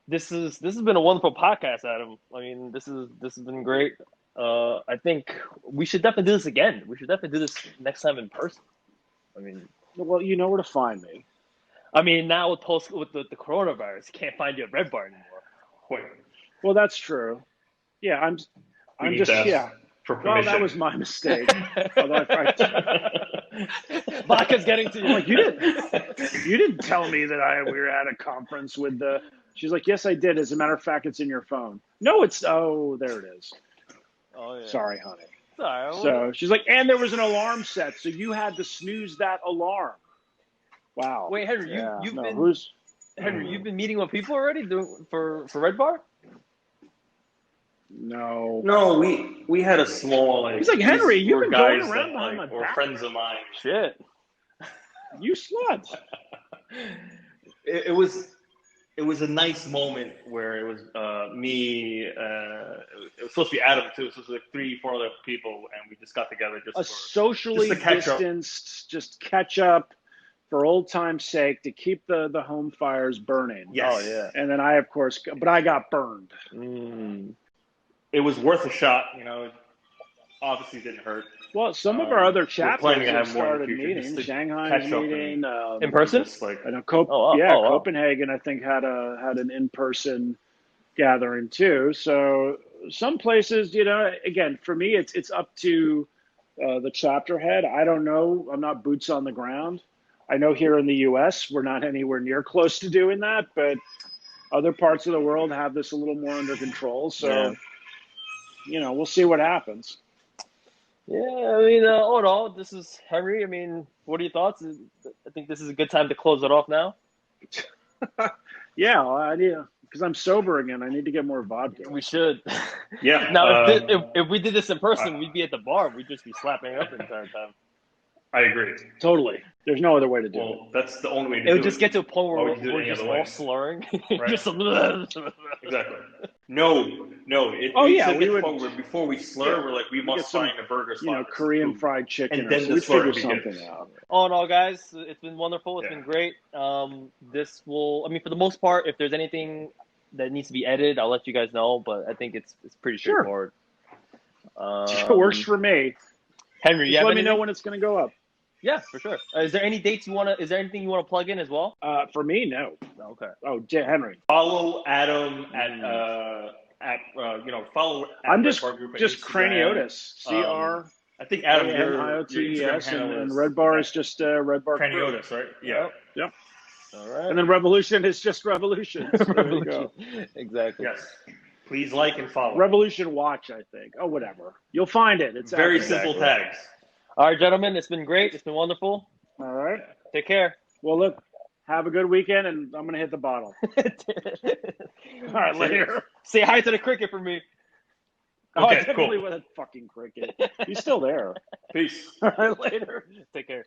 this has been a wonderful podcast, Adam. I mean, this has been great. I think we should definitely do this again. We should definitely do this next time in person. I mean, well, you know where to find me. I mean, now with the coronavirus, you can't find you at RedBar anymore. Wait. Well, that's true. Yeah, I'm just for permission. Well, that was my mistake. Although Vodka's getting to you. I'm like, you didn't tell me that we were at a conference with the. She's like, yes, I did. As a matter of fact, it's in your phone. No, there it is. Oh yeah. Sorry, honey. Sorry. So she's like, and there was an alarm set, so you had to snooze that alarm. Wow. Wait, Henry, you've been meeting with people already for RedBar? No, we had a small He's like, Henry, you've been going around behind my or back. friends of mine. Shit. You slut. It was a nice moment where it was me. It was supposed to be Adam too. So it was like 3-4 other people, and we just got together socially distanced, just catch up for old time's sake to keep the home fires burning. Yes. Oh yeah. And then I got burned. It was worth a shot. You know, it obviously didn't hurt. Well, some of our other chapters have started meeting. Shanghai's meeting in person. I know Copenhagen, I think, had an in-person gathering too. So some places, you know, again, for me, it's up to the chapter head. I don't know. I'm not boots on the ground. I know here in the U.S. we're not anywhere near close to doing that, but other parts of the world have this a little more under control. So, you know, we'll see what happens. Yeah, I mean, all in all, this is Henry. I mean, what are your thoughts? I think this is a good time to close it off now. Yeah, I need because I'm sober again. I need to get more vodka. We should. Yeah. Now, if we did this in person, we'd be at the bar. We'd just be slapping up the entire time. I agree. Totally. There's no other way to do it. That's the only way to do it. It would just get to a point where we're just all slurring. Right. Exactly. No. We would. Before we slur, we're like, we must find a burger spot. You know, Korean fried chicken. And then we figure something out. All in all, guys, it's been wonderful. It's been great. This will, I mean, for the most part, if there's anything that needs to be edited, I'll let you guys know. But I think it's pretty straightforward. It works for me. Henry, just let me know when it's going to go up. Yeah, for sure. Is there any dates is there anything you want to plug in as well? For me, no. Okay. Oh, Henry. Follow Adam follow. I'm just Craniotes. I think Adam, Craniotes, and RedBar is just RedBar Craniotes, right? Yeah. Yep. All right. And then Revolution is just Revolution. So there you go. Exactly. Yes. Please like and follow. Revolution Watch, I think. Oh, whatever. You'll find it. It's very simple tags. All right, gentlemen. It's been great. It's been wonderful. All right. Take care. Well, look, have a good weekend, and I'm going to hit the bottle. All right, later. Say hi to the cricket for me. Okay, I definitely with a fucking cricket. He's still there. Peace. All right, later. Take care.